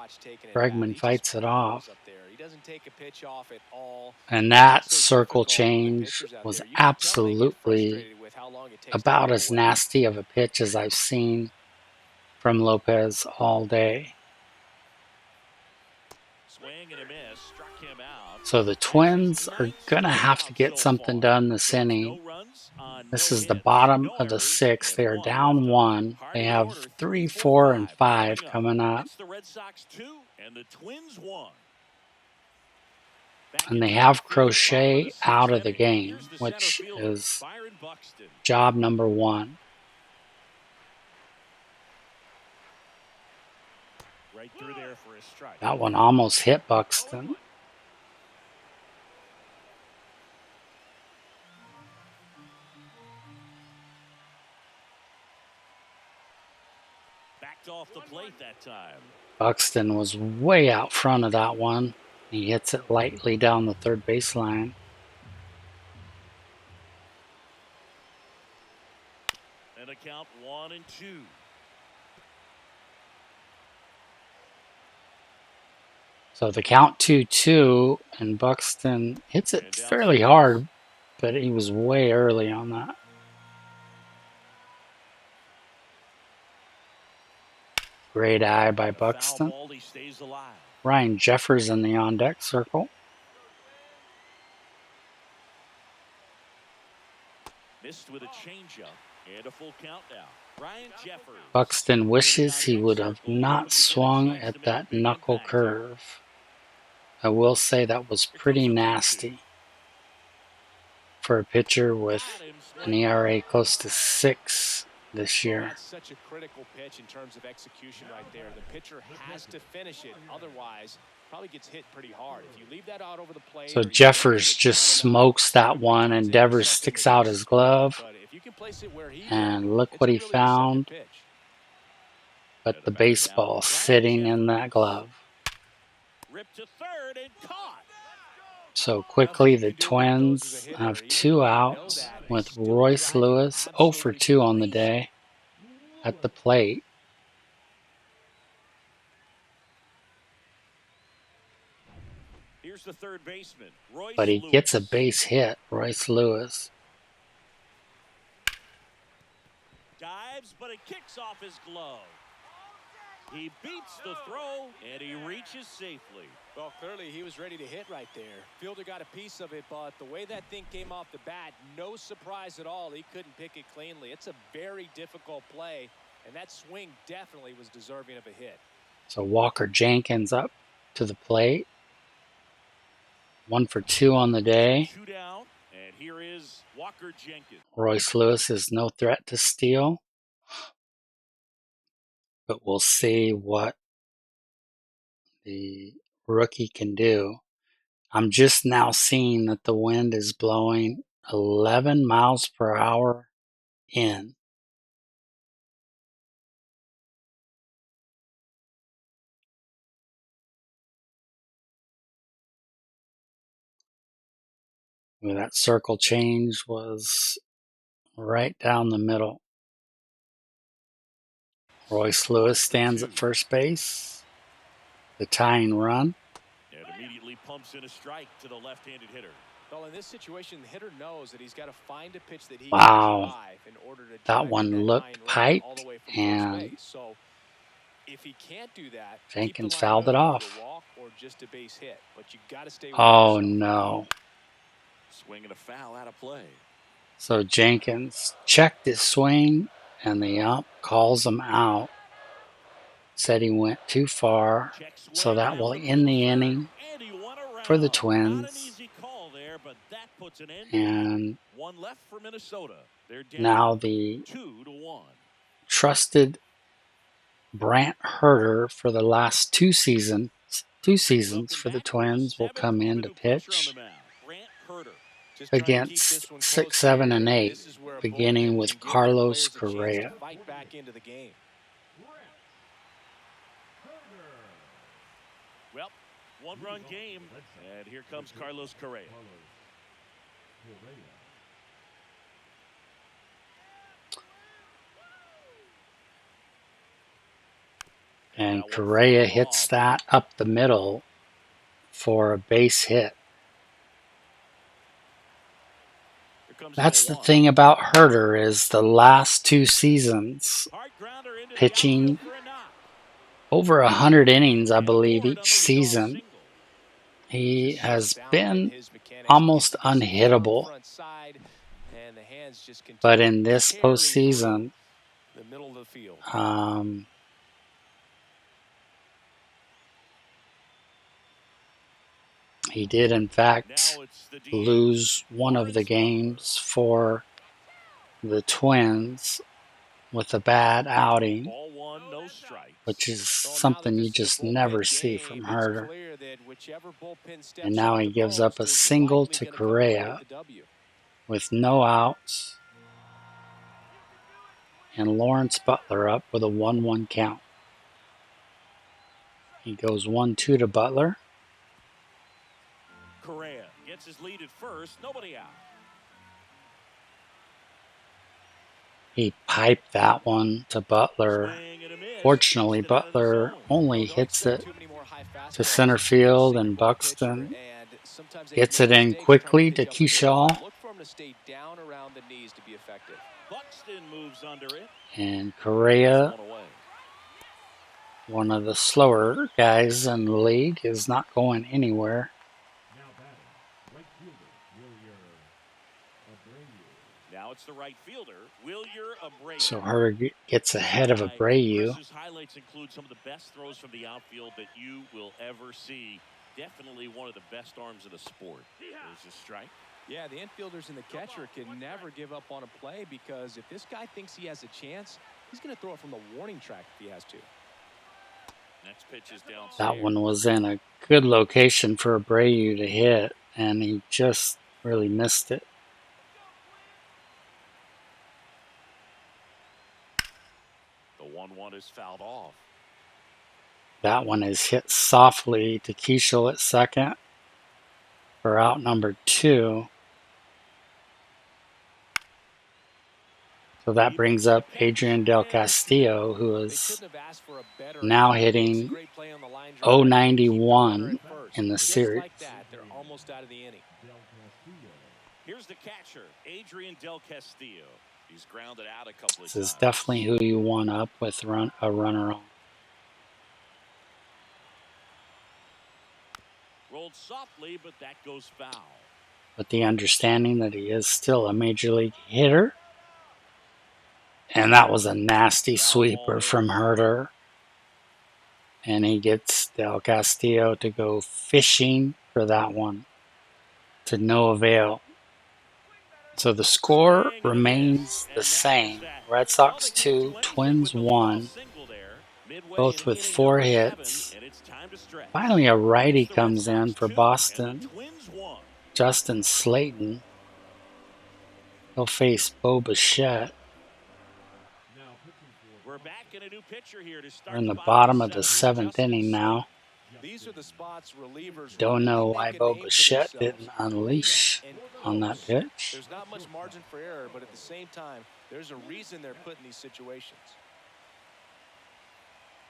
Bregman fights it off. And that circle change was absolutely about as nasty of a pitch as I've seen from Lopez all day. So the Twins are going to have to get something done this inning. This is the bottom of the sixth. They are down 1. They have 3, 4, and 5 coming up. It's the Red Sox 2 and the Twins 1. And they have Crochet out of the game, which is job number 1. Right through there for a strike. That one almost hit Buxton. Backed off the plate that time. Buxton was way out front of that one. He hits it lightly down the third baseline. And a count 1-2. So the count 2-2, and Buxton hits it fairly hard, but he was way early on that. Great eye by Buxton. Ryan Jeffers in the on-deck circle. Missed with a changeup and a full count now. Ryan Jeffers. Buxton wishes he would have not swung at that knuckle curve. I will say that was pretty nasty for a pitcher with an ERA close to 6 this year. That's such a critical pitch in terms of execution right there. The pitcher has to finish it, otherwise probably gets hit pretty hard. If you leave that out over the plate. So Jeffers just smokes that one, and Devers sticks out his glove. And look what he found. But the baseball sitting in that glove. So quickly the Twins have 2 outs with Royce Lewis 0 for 2 on the day at the plate. Here's the third baseman, Royce But he Lewis. gets a base hit, Royce Lewis. Dives, but it kicks off his glove. He beats the throw, and he reaches safely. Well, clearly he was ready to hit right there. Fielder got a piece of it, but the way that thing came off the bat, no surprise at all. He couldn't pick it cleanly. It's a very difficult play, and that swing definitely was deserving of a hit. So Walker Jenkins up to the plate. 1 for 2 on the day. 2 down, and here is Walker Jenkins. Royce Lewis is no threat to steal. But we'll see what the rookie can do. I'm just now seeing that the wind is blowing 11 miles per hour in. That circle change was right down the middle. Royce Lewis stands at first base. The tying run. And immediately pumps in a strike to the left-handed hitter. Well, in this situation, the hitter knows that he's got to find a pitch that he Wow. can drive in order to That one looked piped, and so if he can't do that, Jenkins fouled it off. Walk or just a base hit, but you got to stay with Oh yourself. no. Swinging a foul out of play. So Jenkins checked his swing, and the ump calls him out. Said he went too far, so that will end the inning for the Twins. And one left for Minnesota. They're down now the 2-1. trusted Brant Herter for the last two seasons for the Twins will come in to pitch against 6, 7, and 8, beginning with Carlos Correa. Well, one-run game, and here comes Carlos Correa. And Correa hits that up the middle for a base hit. That's the thing about Herter is the last 2 seasons pitching over 100 innings, I believe, each season. He has been almost unhittable And the hands just continue but in this to carry postseason, through the middle of the field. He did, in fact, lose one of the games for the Twins with a bad outing, Ball one, no strikes. which is something you just never see from Herter. And now he gives up a single to Correa with no outs, and Lawrence Butler up with a 1-1 count. He goes 1-2 to Butler. Correa gets his lead at first, nobody out. He piped that one to Butler. Fortunately, Butler only hits it to center field, and Buxton gets it in quickly to Keyshaw. Buxton moves under it. And Correa, one of the slower guys in the league, is not going anywhere. Now batting, right fielder, Now it's the right fielder, Abreu. So Herter gets ahead of Abreu. His highlights include some of the best throws from the outfield that you will ever see. Definitely one of the best arms in the sport. There's a strike. Yeah, the infielders and the catcher can never give up on a play, because if this guy thinks he has a chance, he's going to throw it from the warning track if he has to. Next pitch is downstairs. That one was in a good location for Abreu to hit, and he just really missed it. The 1-1 is fouled off. That one is hit softly to Keyshaw at second for out number 2. So that brings up Adrian Del Castillo, who is now hitting .091 in the series. Here's the catcher, Adrian Del Castillo. He's grounded out a couple of times. This is definitely who you want up with a runner on. Rolled softly, but that goes foul. With the understanding that he is still a major league hitter. And that was a nasty sweeper from Herter. And he gets Del Castillo to go fishing for that one, to no avail. So the score remains the same. Red Sox 2, Twins 1, both with 4 hits. Finally, a righty comes in for Boston, Justin Slayton. He'll face Bo Bichette. We're in the bottom of the 7th inning now. Don't know why Bo Bichette didn't unleash on that pitch. There's not much margin for error, but at the same time, there's a reason they're put in these situations.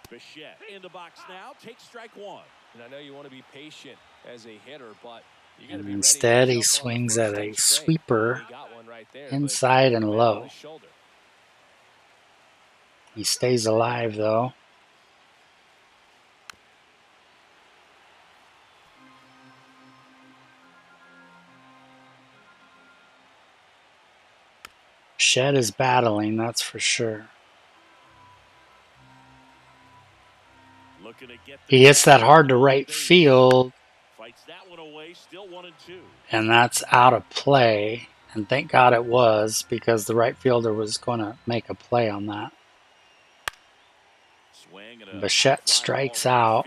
Bichette in the box now, takes strike 1. And I know you want to be patient as a hitter, but you got to And be instead, ready he to swings at a sweeper He got one right there, inside and but low. on his shoulder. He stays alive, though. Shed is battling, that's for sure. He hits that hard to right field, Fights that one away, still 1-2. and that's out of play. And thank God it was, because the right fielder was going to make a play on that. Bichette strikes out.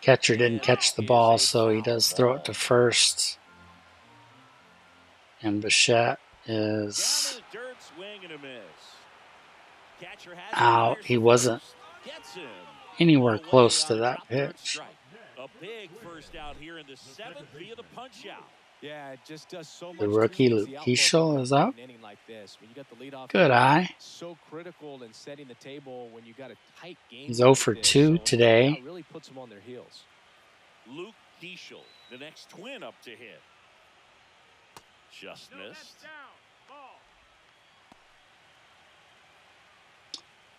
Catcher didn't catch the ball, so he does throw it to first. And Bichette is out. He wasn't anywhere close to that pitch. A big first out here in the 7th via the punch out. Yeah, it just does so much. The rookie to Luke the outlook Keyshaw of is up. an inning like this. When you got the leadoff Good hitter, eye. so critical in setting the table when you got a tight game. He's 0 like for this. 2 So today. that really puts them on their heels. Luke Keyshaw, the next Twin up to hit. Just missed.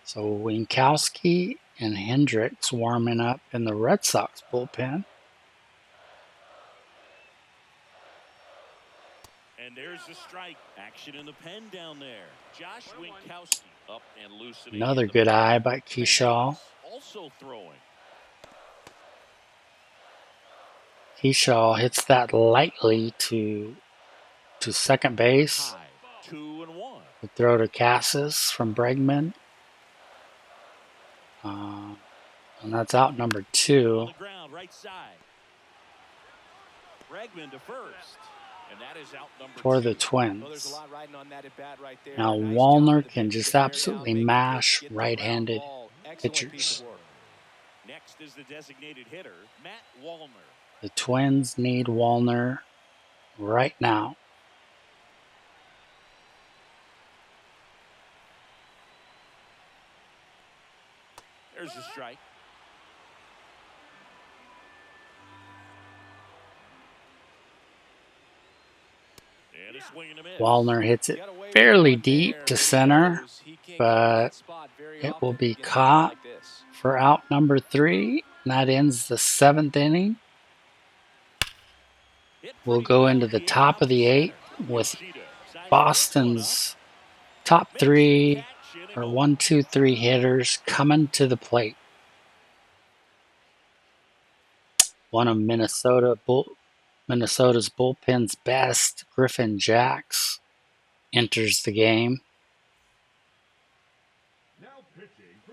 So Winkowski and Hendricks warming up in the Red Sox bullpen. And there's the strike. Action in the pen down there. Josh Winkowski up and loosening. Another good eye by Keyshaw. Also throwing. Keyshaw hits that lightly to second base. 2-1. The throw to Cassis from Bregman. And that's out number 2. On the ground, right side. Bregman to first. And that is out number For 2. the Twins. Well, there's a lot riding on that at bat right there. Now Nice Wallner job. The can pitcher just to bear absolutely down, make the mash pitch, get the ground right-handed ball. Excellent piece pitchers. of work. Next is the designated hitter, Matt Wallner. The Twins need Wallner right now. There's the strike. And a swing and a miss. Wallner hits it fairly deep to center, but it will be caught for out number 3. And that ends the 7th inning. We'll go into the top of the 8th with Boston's top 3 or 1, 2, 3 hitters coming to the plate. One of Minnesota's bullpen's best, Griffin Jacks, enters the game.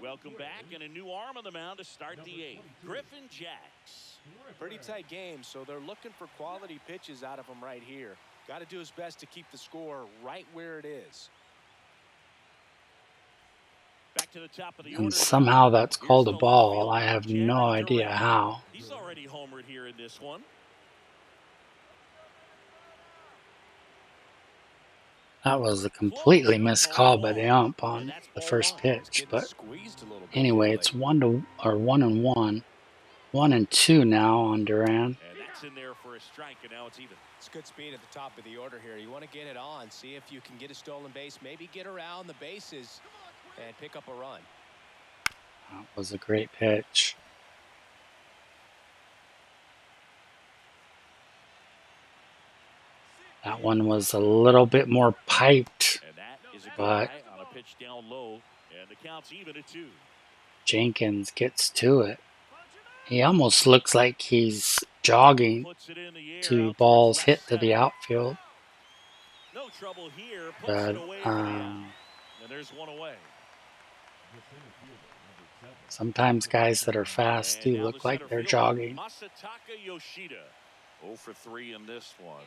Welcome back, and a new arm on the mound to start the 8th. Griffin Jacks. Pretty tight game, so they're looking for quality pitches out of him right here. Got to do his best to keep the score right where it is. Back to the top of the And order. somehow that's called a ball. I have no idea how. He's already homered here in this one. That was a completely missed call by the ump on the first pitch. But anyway, it's 1-1. 1-2 now on Duran. And that's in there for a strike, and now it's even. It's good speed at the top of the order here. You want to get it on, see if you can get a stolen base, maybe get around the bases and pick up a run. That was a great pitch. That one was a little bit more piped, And that is a good but eye on a pitch down low, and the count's even at 2. Jenkins gets to it. He almost looks like he's jogging Puts it in the air to out balls towards hit left to the center. outfield. No trouble here. Puts But it away for the out. And there's one away. sometimes guys that are fast do And now look the like center they're fielder, jogging. Masataka Yoshida. 0 for 3 in this one.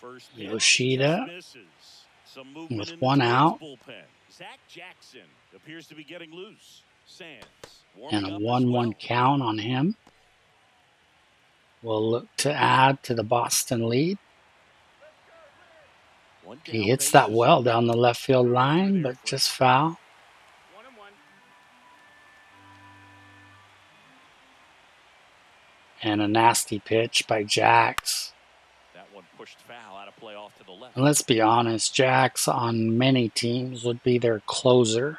First pitch Yoshida just misses. Some movement with in the one Twins out. bullpen. Zach Jackson appears to be getting loose. Sands And warming a up as 1-1 well. count on him. Will look to add to the Boston lead. One He down, hits that bases well loaded. down the left field line, but just foul. 1-1. And a nasty pitch by Jax. That one pushed foul out of play off to the left. And let's be honest, Jax on many teams would be their closer.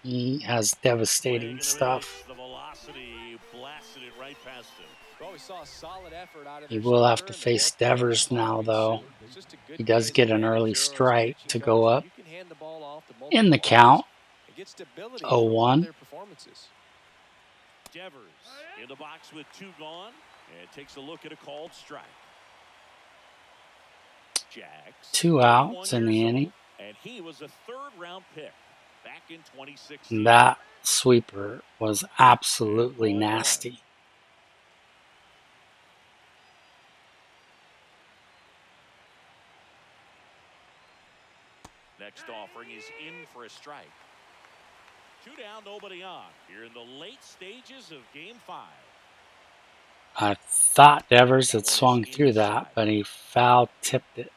He has devastating stuff. The velocity blasted it right past him. Well, we saw a solid effort out of He their will have starter, to and the face bullpen Devers following now, though. suit. It's just a good He does guy's get an advantage early here on his strike pitching to coach. go up. You can hand the ball off to In the multiple count, arms and get stability 0-1. from their performances. Devers in the box with 2 gone and takes a look at a called strike. Jax, 2 outs in the inning. and he was a 3rd-round pick back in 2016. That sweeper was absolutely nasty. Next offering is in for a strike. 2 down, nobody on. Here in the late stages of Game 5. I thought Devers had swung through that, but he foul tipped it.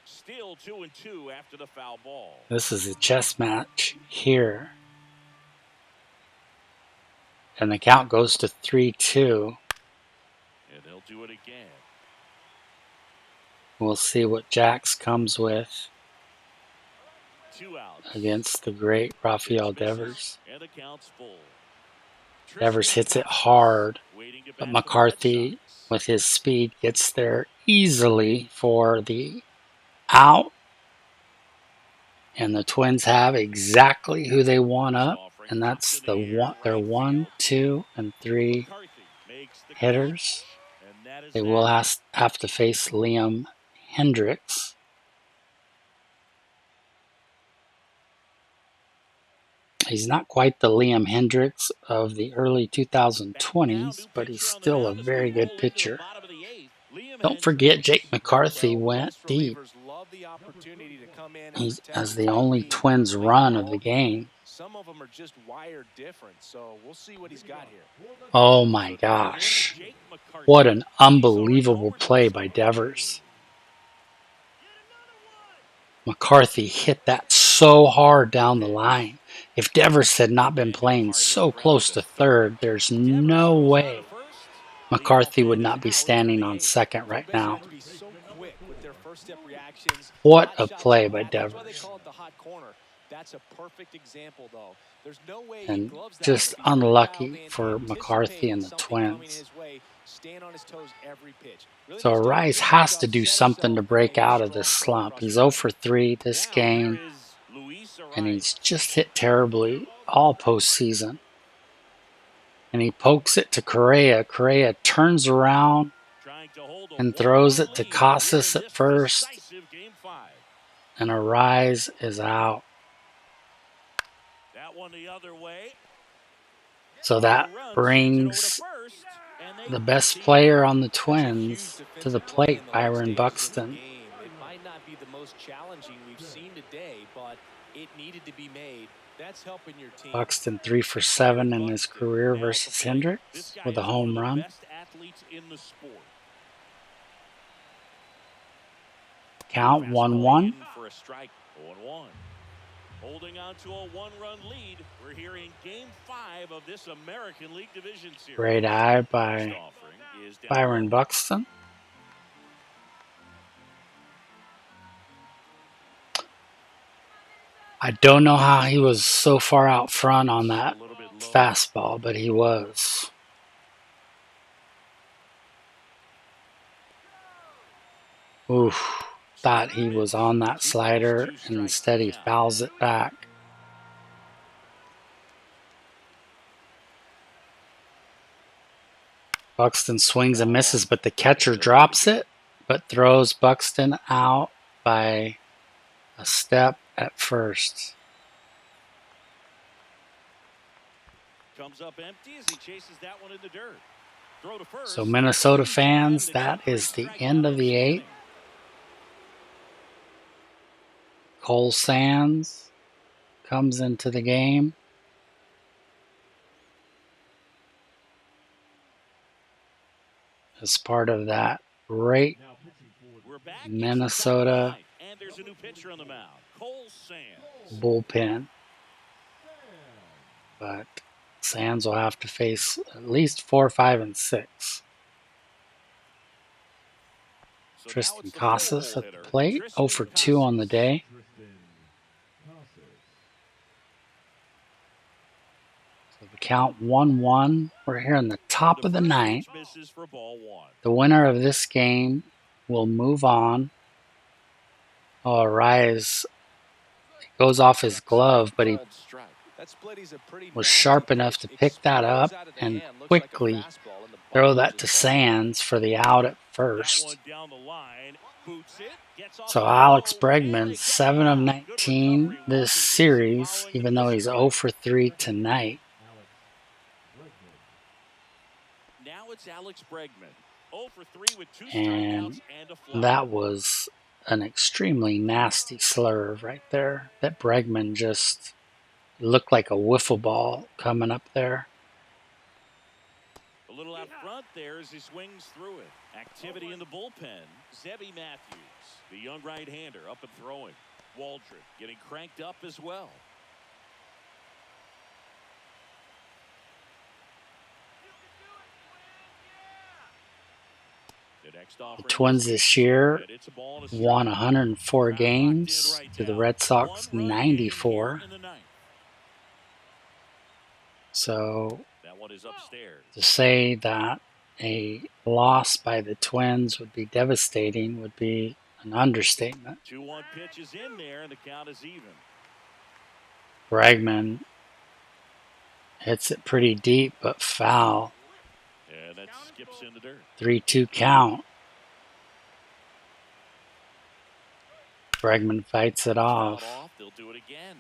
Still 2-2 after the foul ball. This is a chess match here. And the count goes to 3-2. And they'll do it again. We'll see what Jax comes with. 2 outs. against the great Rafael Devers. And the count's full. Devers hits it hard, Waiting to but bat for the Red McCarthy, Sox. with his speed, gets there easily for the out. And the Twins have exactly who they want up, and that's the one. Their 1, 2, and 3 McCarthy makes the hitters. catch, and that is They that. will have to face Liam Hendricks. He's not quite the Liam Hendricks of the early 2020s, but he's still a very good pitcher. Don't forget Jake McCarthy went deep. He's as the only Twins run of the game. Some of them are just wired different, so we'll see what he's got here. Oh my gosh. What an unbelievable play by Devers. McCarthy hit that so hard down the line. If Devers had not been playing so close to third, there's no way McCarthy would not be standing on second right now. What a play by Devers. That's a perfect example, though. There's no way And just unlucky for McCarthy and the Twins. So Arise has to do something to break out of this slump. He's 0 for 3 this game, and he's just hit terribly all postseason. And he pokes it to Correa. Correa turns around and throws it to Casas at first, and Arise is out. So that brings the best player on the Twins to the plate, Byron Buxton. It might not be the most challenging we've seen today, but it needed to be made. That's helping your team. Buxton 3 for 7 in his career versus Hendricks with a home run. Count 1-1. Holding on to a 1-run lead. We're here in Game 5 of this American League Division Series. Great eye by Byron Buxton. I don't know how he was so far out front on that fastball, but he was. Oof. Thought he was on that slider, and instead he fouls it back. Buxton swings and misses, but the catcher drops it, but throws Buxton out by a step at first. Comes up empty as he chases that one in the dirt. Throw to first. So Minnesota fans, that is the end of the 8th. Cole Sands comes into the game. As part of that great Minnesota bullpen. But Sands will have to face at least 4, 5, and 6. Tristan Casas at the plate, 0 for 2 on the day. So the count 1-1. We're here in the top of the 9th. The winner of this game will move on. Oh, Arise goes off his glove, but he was sharp enough to pick that up and quickly throw that to Sands for the out at first. So Alex Bregman, 7 of 19 this series, even though he's 0 for 3 tonight. Now it's Alex Bregman, 0 for 3 with 2 And strikeouts and a fly. that was an extremely nasty slurve right there. That Bregman just looked like a wiffle ball coming up there. A little out front there as he swings through it. Activity in the bullpen. Zebby Matthews, the young right-hander, up and throwing. Waldron getting cranked up as well. The The Twins this year won 104 games to the Red Sox 94. So to say that a loss by the Twins would be devastating would be an understatement. 2-1 pitch is in there, and the count is even. Bregman hits it pretty deep, but foul. And that skips in the dirt. 3-2 count. Bregman fights it off. They'll do it again.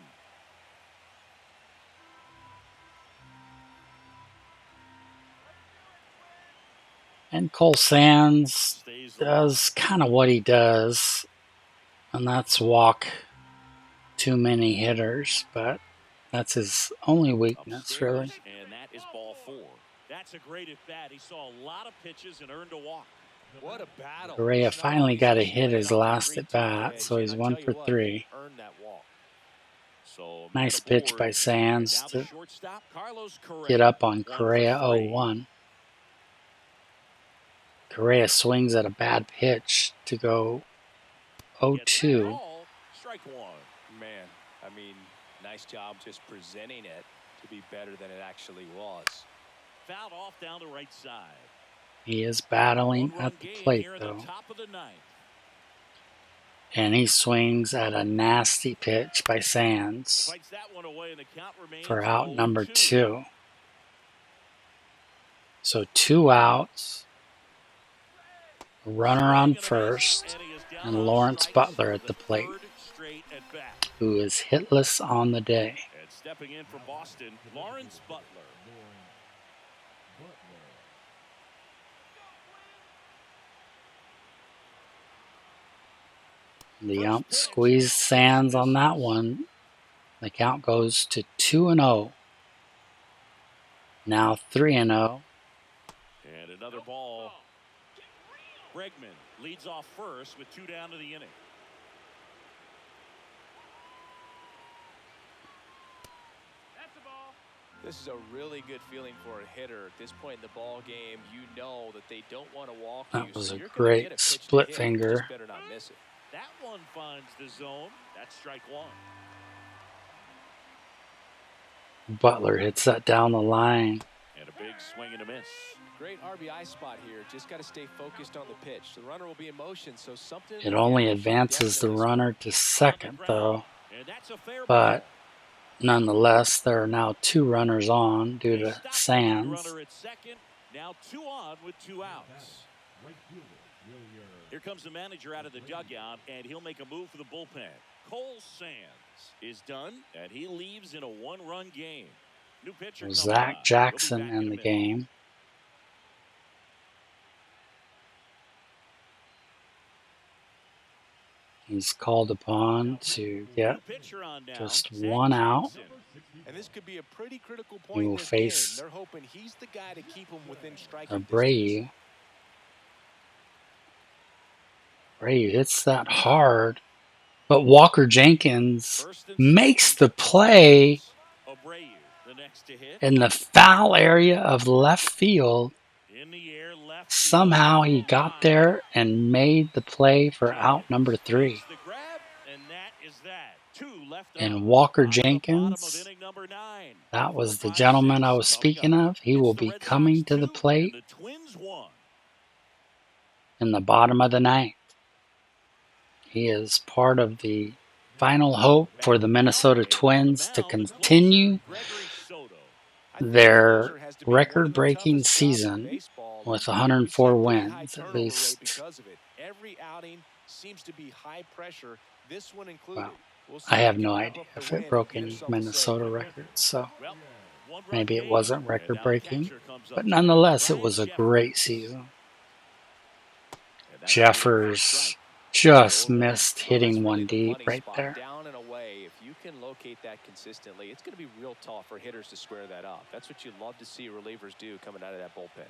And Cole Sands does kind of what he does, and that's walk too many hitters, but that's his only weakness, really. And that is ball 4. That's a great at bat. He saw a lot of pitches and earned a walk. What a battle. Correa finally got to hit his last at bat, so he's 1 for 3. Nice pitch by Sands to get up on Correa 0-1. Correa swings at a bad pitch to go 0-2. Strike 1. Man, I mean, nice job just presenting it to be better than it actually was. Fouled off down the right side. He is battling at the plate, though. And he swings at a nasty pitch by Sands for out number 2. So 2 outs, a runner on first, and Lawrence Butler at the plate, who is hitless on the day. And stepping in for Boston, Lawrence Butler. The ump squeezed Sands on that one. The count goes to 2-0. Now 3-0. And another ball. Bregman leads off first with 2 down to the inning. That's the ball. This is a really good feeling for a hitter at this point in the ball game. You know that they don't want to walk you. That was so a you're gonna great get a pitch to split hit. finger. Just better not miss it. That one finds the zone. That's strike 1. Butler hits that down the line. And a big swing and a miss. Great RBI spot here. Just got to stay focused on the pitch. The runner will be in motion, so something. It only advances the runner to second, though. But nonetheless, there are now 2 runners on due to Sands. Runner at second. Now 2 on with 2 outs. Here comes the manager out of the dugout, and he'll make a move for the bullpen. Cole Sands is done, and he leaves in a 1-run game. New pitcher Zach Jackson in the game. He's called upon to get just 1 out. And this could be a pretty critical He point will in this face game. They're hoping he's the guy to keep him within striking Abreu. Abreu hits that hard, but Walker Jenkins makes the play in the foul area of left field. Somehow he got there and made the play for out number 3. And Walker Jenkins, that was the gentleman I was speaking of. He will be coming to the plate in the bottom of the 9th. He is part of the final hope for the Minnesota Twins to continue their record-breaking season with 104 wins, at least. Every outing seems to be high pressure. This one included. Well, I have no idea if it broke any Minnesota records, so maybe it wasn't record-breaking. But nonetheless, it was a great season. Jeffers just missed hitting one deep right there. Down and away. If you can locate that consistently, it's going to be real tough for hitters to square that up. That's what you love to see relievers do coming out of that bullpen.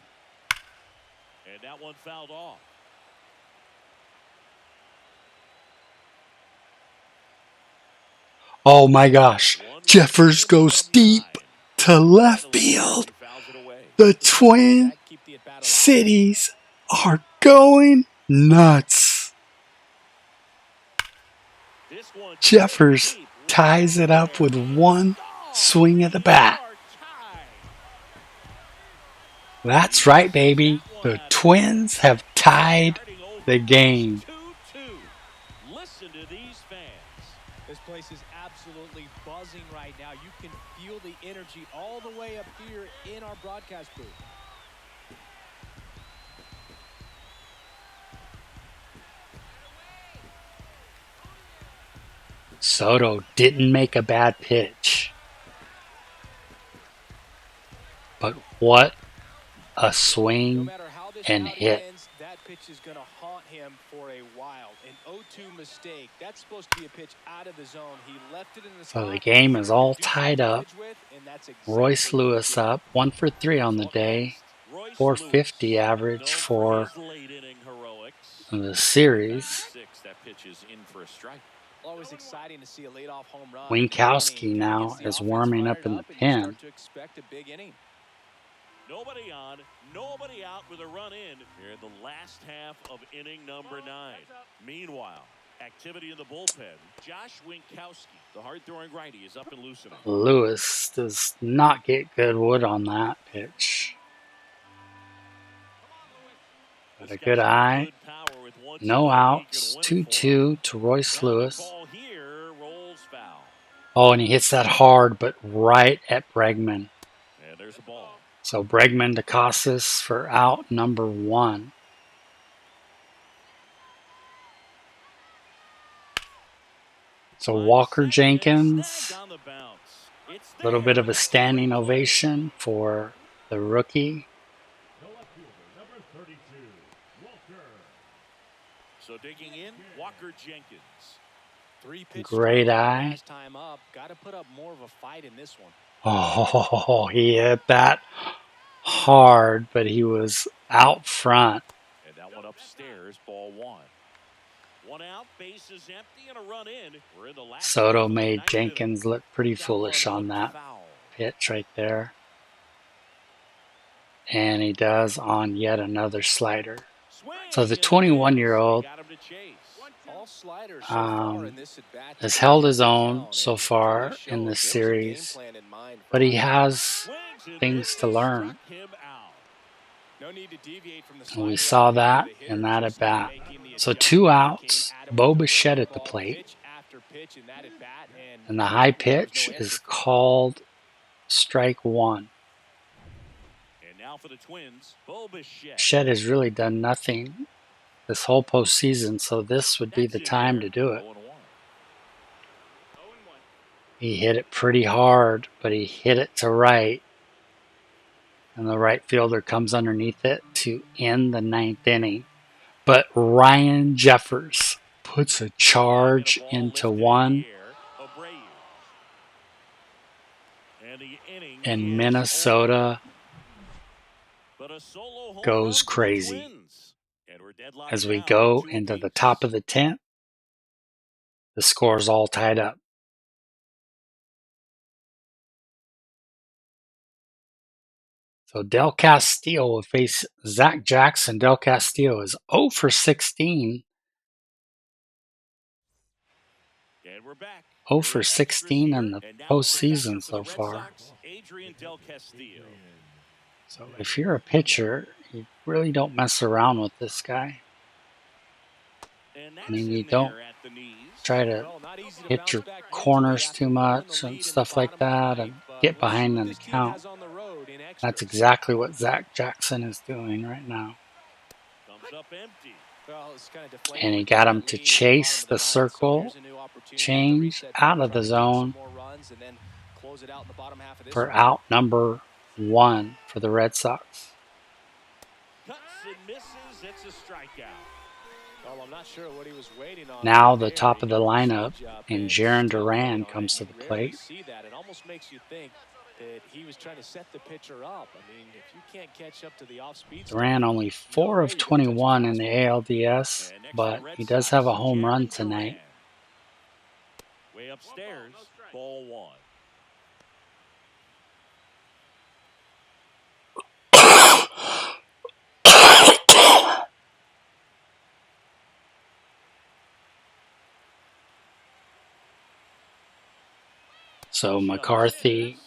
And that one fouled off. Oh my gosh, Jeffers goes deep to left field. The Twin Cities are going nuts. This one Jeffers ties it up with one swing of the bat. That's right, baby. The Twins have tied the game. 2-2. Listen to these fans. This place is absolutely buzzing right now. You can feel the energy all the way up here in our broadcast booth. Soto didn't make a bad pitch. But what a swing and hit. Ends, that pitch is going to haunt him for a while. An 0-2 mistake. That's supposed to be a pitch out of the zone. He left it in the So the game is all tied up. Royce Lewis up 1 for 3 on the day. 450 average for the series. Always exciting to see a leadoff home run. Winkowski now is warming up in the pen. Nobody on, nobody out with a run in here in the last half of inning number 9. Meanwhile, activity in the bullpen. Josh Winkowski, the hard-throwing righty, is up and loosening. Lewis does not get good wood on that pitch. But a good eye. No outs. 2-2 to Royce Lewis. Oh, and he hits that hard, but right at Bregman. And there's a ball. So Bregman to Casas for out number 1. So Walker Jenkins, a little bit of a standing ovation for the rookie. So digging in, Walker Jenkins. Great eye. Got to put up more of a fight in this one. Oh, he hit that hard, but he was out front. And that one upstairs, ball 1. One out, base is empty, and a run in. We're in the last. Soto made Jenkins look pretty foolish on that pitch right there. And he does on yet another slider. So the 21-year-old has held his own so far in this series, but he has things to learn. And we saw that in that at bat. So 2 outs, Bo Bichette at the plate, and the high pitch is called strike 1. Bichette has really done nothing this whole postseason, so this would be the time to do it. He hit it pretty hard, but he hit it to right. And the right fielder comes underneath it to end the 9th inning. But Ryan Jeffers puts a charge into 1. And Minnesota goes crazy. As we go into the top of the 10th, the score's all tied up. So Del Castillo will face Zach Jackson. Del Castillo is 0 for 16. 0 for 16 in the postseason so far. So if you're a pitcher, you really don't mess around with this guy. I mean, you don't try to hit your corners too much and stuff like that and get behind an account. That's exactly what Zach Jackson is doing right now. And he got him to chase the circle, change out of the zone for out number 1 for the Red Sox. Now the top of the lineup, and Jarren Duran comes to the plate. Duran only 4 of 21 in the ALDS, but he does have a home run tonight. Way upstairs, ball 1. So McCarthy,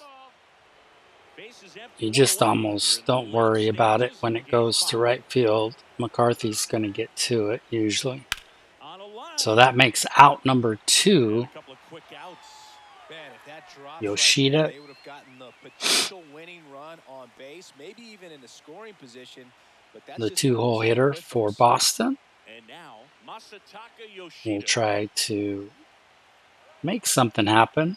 you just almost don't worry about it when it goes to right field. McCarthy's going to get to it usually. So that makes out number 2. Man, if that drops Yoshida. right there, they would have gotten the potential winning run on base, maybe even in a scoring position. But that's The just where 2-hole those hitter put for those. Boston. And now, Masataka Yoshida. We'll try to make something happen.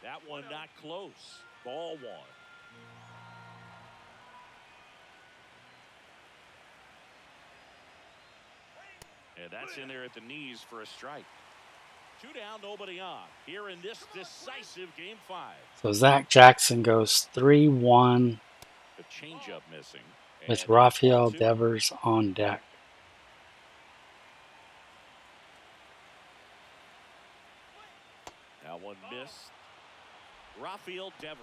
That one not close. Ball 1. And that's in there at the knees for a strike. 2 down, nobody on. Here in this decisive game 5. So Zach Jackson goes 3-1 The changeup missing. with Rafael Devers on deck. That one missed. Rafael Devers.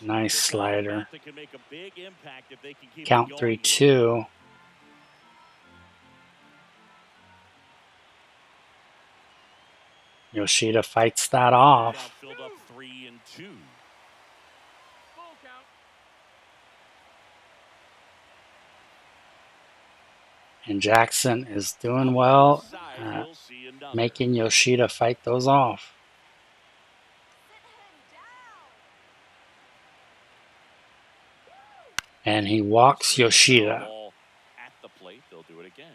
Nice slider. That can make a big impact if they can keep Count it going 3-2. Yoshida fights that off. Filled up 3-2. Full count. And Jackson is doing well at making Yoshida fight those off. And he walks Yoshida. At the plate, they'll do it again.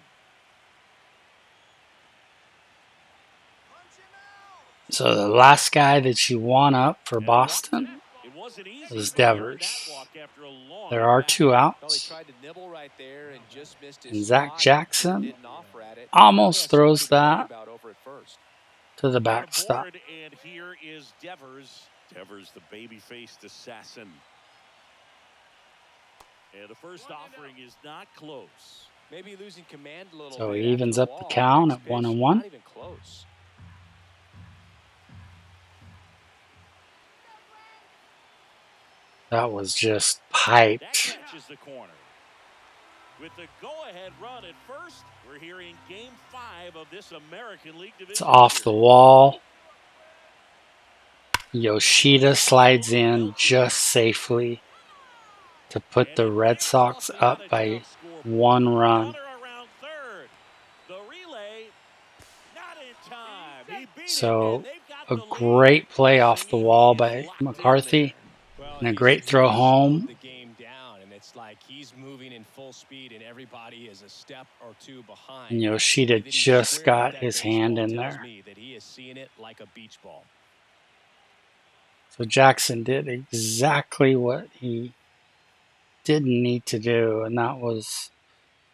So the last guy that you want up for Boston is Devers. There are 2 outs. And Zach Jackson almost throws that to the backstop. And here is Devers. Devers, the baby-faced assassin. And the first offering is not close. Maybe losing command a little. So he evens up the count at 1-1. Not even close. That was just piped. That catches the corner. With the go-ahead run at first, we're here in Game 5 of this American League Division. It's off the wall. Yoshida slides in just safely to put the Red Sox up by 1 run. So a great play off the wall by McCarthy and a great throw home. It's like he's moving in full speed and everybody is a step or 2 behind. And Yoshida just got his hand in there. That he is seeing it like a beach ball. So Jackson did exactly what he didn't need to do, and that was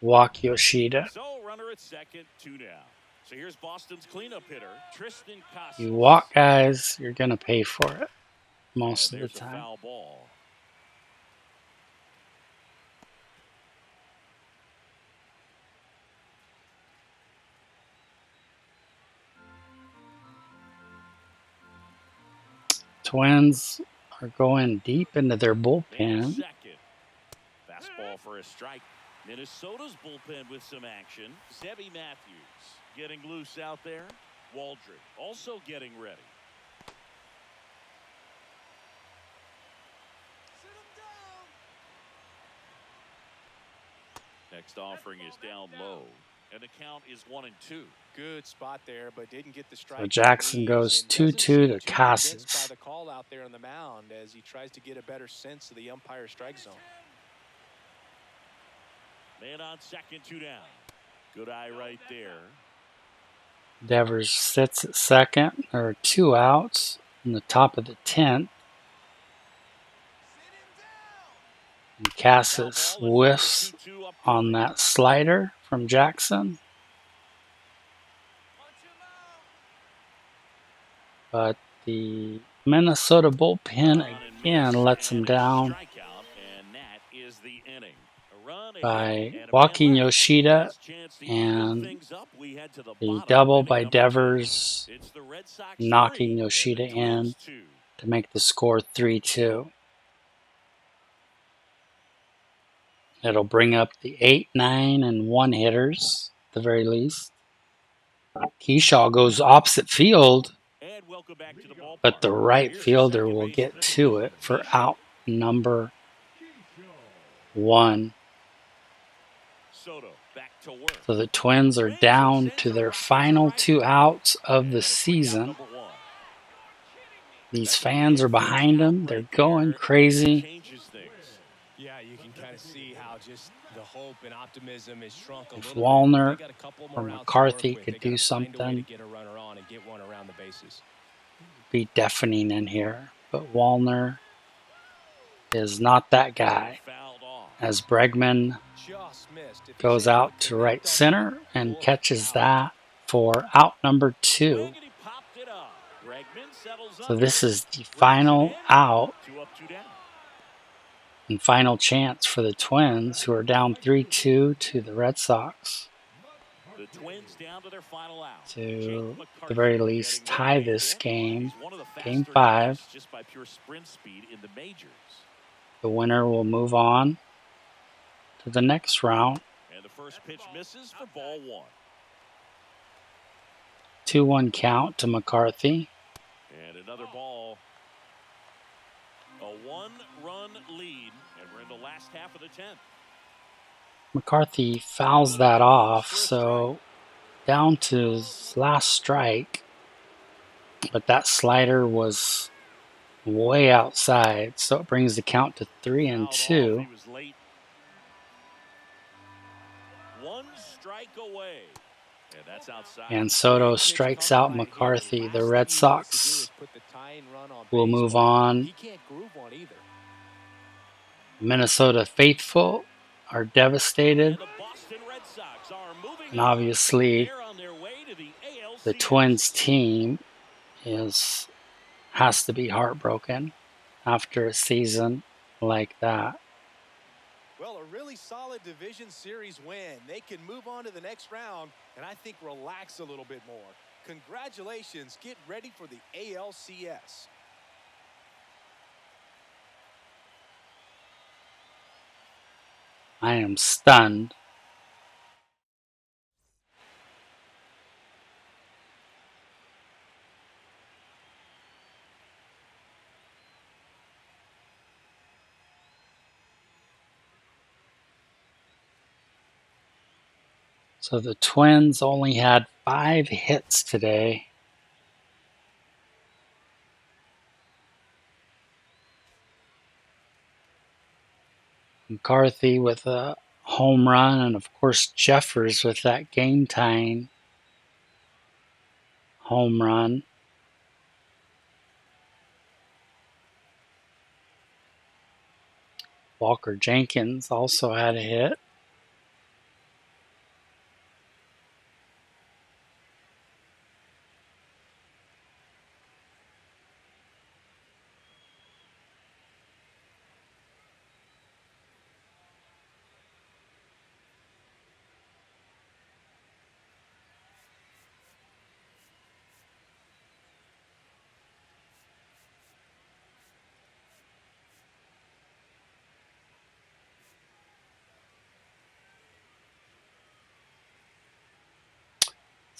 walk Yoshida. So runner at second, 2 down. So here's Boston's cleanup hitter, Tristan Casas. You walk guys, you're going to pay for it most of the time. Foul ball. Twins are going deep into their bullpen. Fastball for a strike. Minnesota's bullpen with some action. Zebby Matthews getting loose out there. Waldrop also getting ready. Next offering is down low. And the count is 1-2. Good spot there, but didn't get the strike. So Jackson goes 2-2 to Casas. By the call out there on the mound as he tries to get a better sense of the umpire strike zone. Man on second, 2 down. Good eye right there. Devers sits at second. There are 2 outs in the top of the 10th. And Casas whiffs on that slider from Jackson. But the Minnesota bullpen again lets him down by walking Yoshida, and the double by Devers knocking Yoshida in to make the score 3-2. It'll bring up the 8, 9, and 1 hitters at the very least. Keyshaw goes opposite field welcome back to the ballpark. but the right Here's the fielder second will get baseman, to it for Keisha. out number 1. Soto back to work. So the Twins are Twins have down sent to some their rockets to final right 2 field. outs of the And a quick out season. number 1. These That's a fans are big first behind out them. They're right going there. crazy. Changes things. Yeah, you can kind of see how just the hope and optimism is shrunk a If little bit. They Wallner got a couple or more outs to work McCarthy with. They could got do to find a way to something, get a runner on and get one around the bases. be deafening in here. But Wallner is not that guy. Fouled off. As Bregman Just missed. If he's goes able out to to connect right on that, center and look catches out. that for out number 2. Swing and he popped it up. Bregman settles So under. this is the Brings it final in. out 2 up, 2 down. and final chance for the Twins, who are down 3-2 to the Red Sox, The Twins down to their final out. to Jake at the very McCarthy least getting tie ready. this game, He's one of the Game faster 5. guys just by pure sprint speed in the majors. The winner will move on to the next round. And the first pitch misses for ball 1. 2-1 count to McCarthy. And another ball. A 1-run lead, and we're in the last half of the 10th. McCarthy fouls that off, so down to his last strike. But that slider was way outside, so it brings the count to 3-2. He was late. 1 strike away. And that's outside. And Soto strikes out McCarthy. The Red Sox will move on. Minnesota faithful are devastated. And the Boston Red Sox are moving And on. obviously, They're on their way to the ALCS. the Twins team has to be heartbroken after a season like that. Well, a really solid division series win. They can move on to the next round and I think relax a little bit more. Congratulations. Get ready for the ALCS. I am stunned. So the Twins only had 5 hits today. McCarthy with a home run, and of course Jeffers with that game-tying home run. Walker Jenkins also had a hit.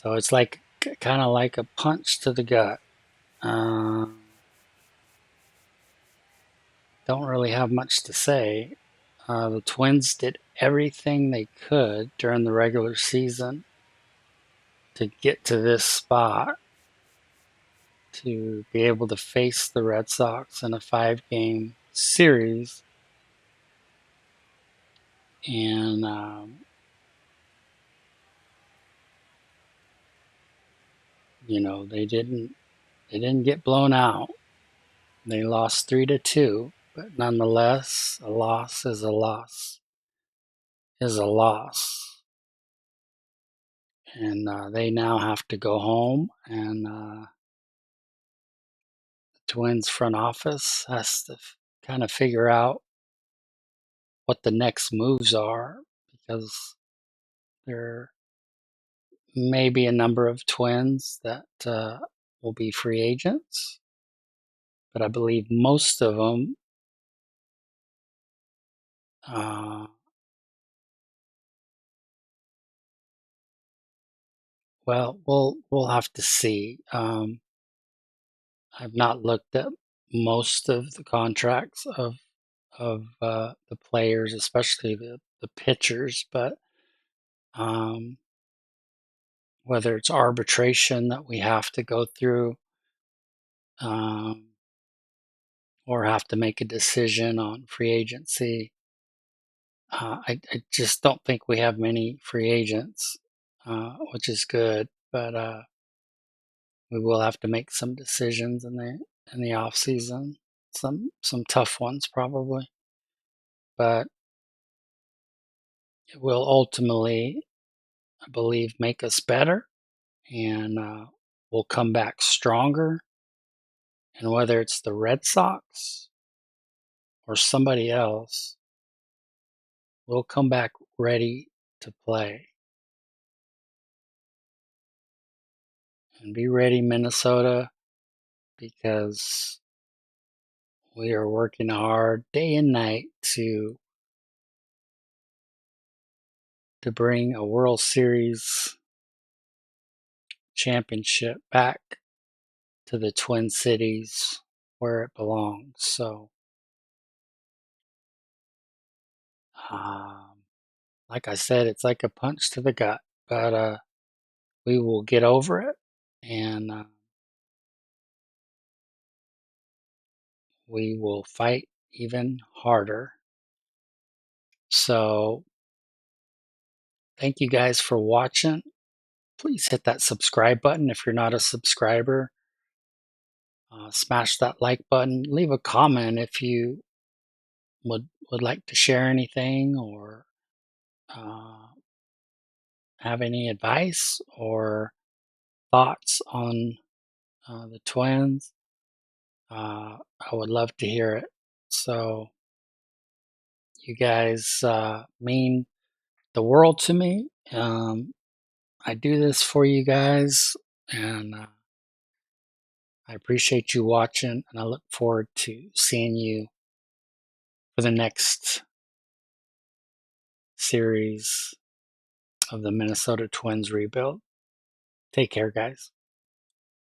So it's like kind of like a punch to the gut. Don't really have much to say. The Twins did everything they could during the regular season to get to this spot, to be able to face the Red Sox in a 5-game series. And they didn't get blown out. They lost 3-2, but nonetheless, a loss is a loss is a loss. And they now have to go home, and the Twins front office has to kind of figure out what the next moves are, because there may be a number of Twins that will be free agents, but I believe most of them well, we'll have to see. I've not looked at most of the contracts of the players, especially the pitchers, but whether it's arbitration that we have to go through, or have to make a decision on free agency. I just don't think we have many free agents, which is good, but we will have to make some decisions in the off season. Some tough ones probably, but it will ultimately, I believe, make us better, and we'll come back stronger. And whether it's the Red Sox or somebody else, we'll come back ready to play. And be ready, Minnesota, because we are working hard day and night to bring a World Series championship back to the Twin Cities where it belongs. So, like I said, it's like a punch to the gut, but we will get over it, and we will fight even harder. So, thank you guys for watching. Please hit that subscribe button if you're not a subscriber. Smash that like button. Leave a comment if you would like to share anything, or have any advice or thoughts on the Twins. I would love to hear it. So you guys mean the world to me. I do this for you guys, and I appreciate you watching, and I look forward to seeing you for the next series of the Minnesota Twins rebuild. Take care, guys.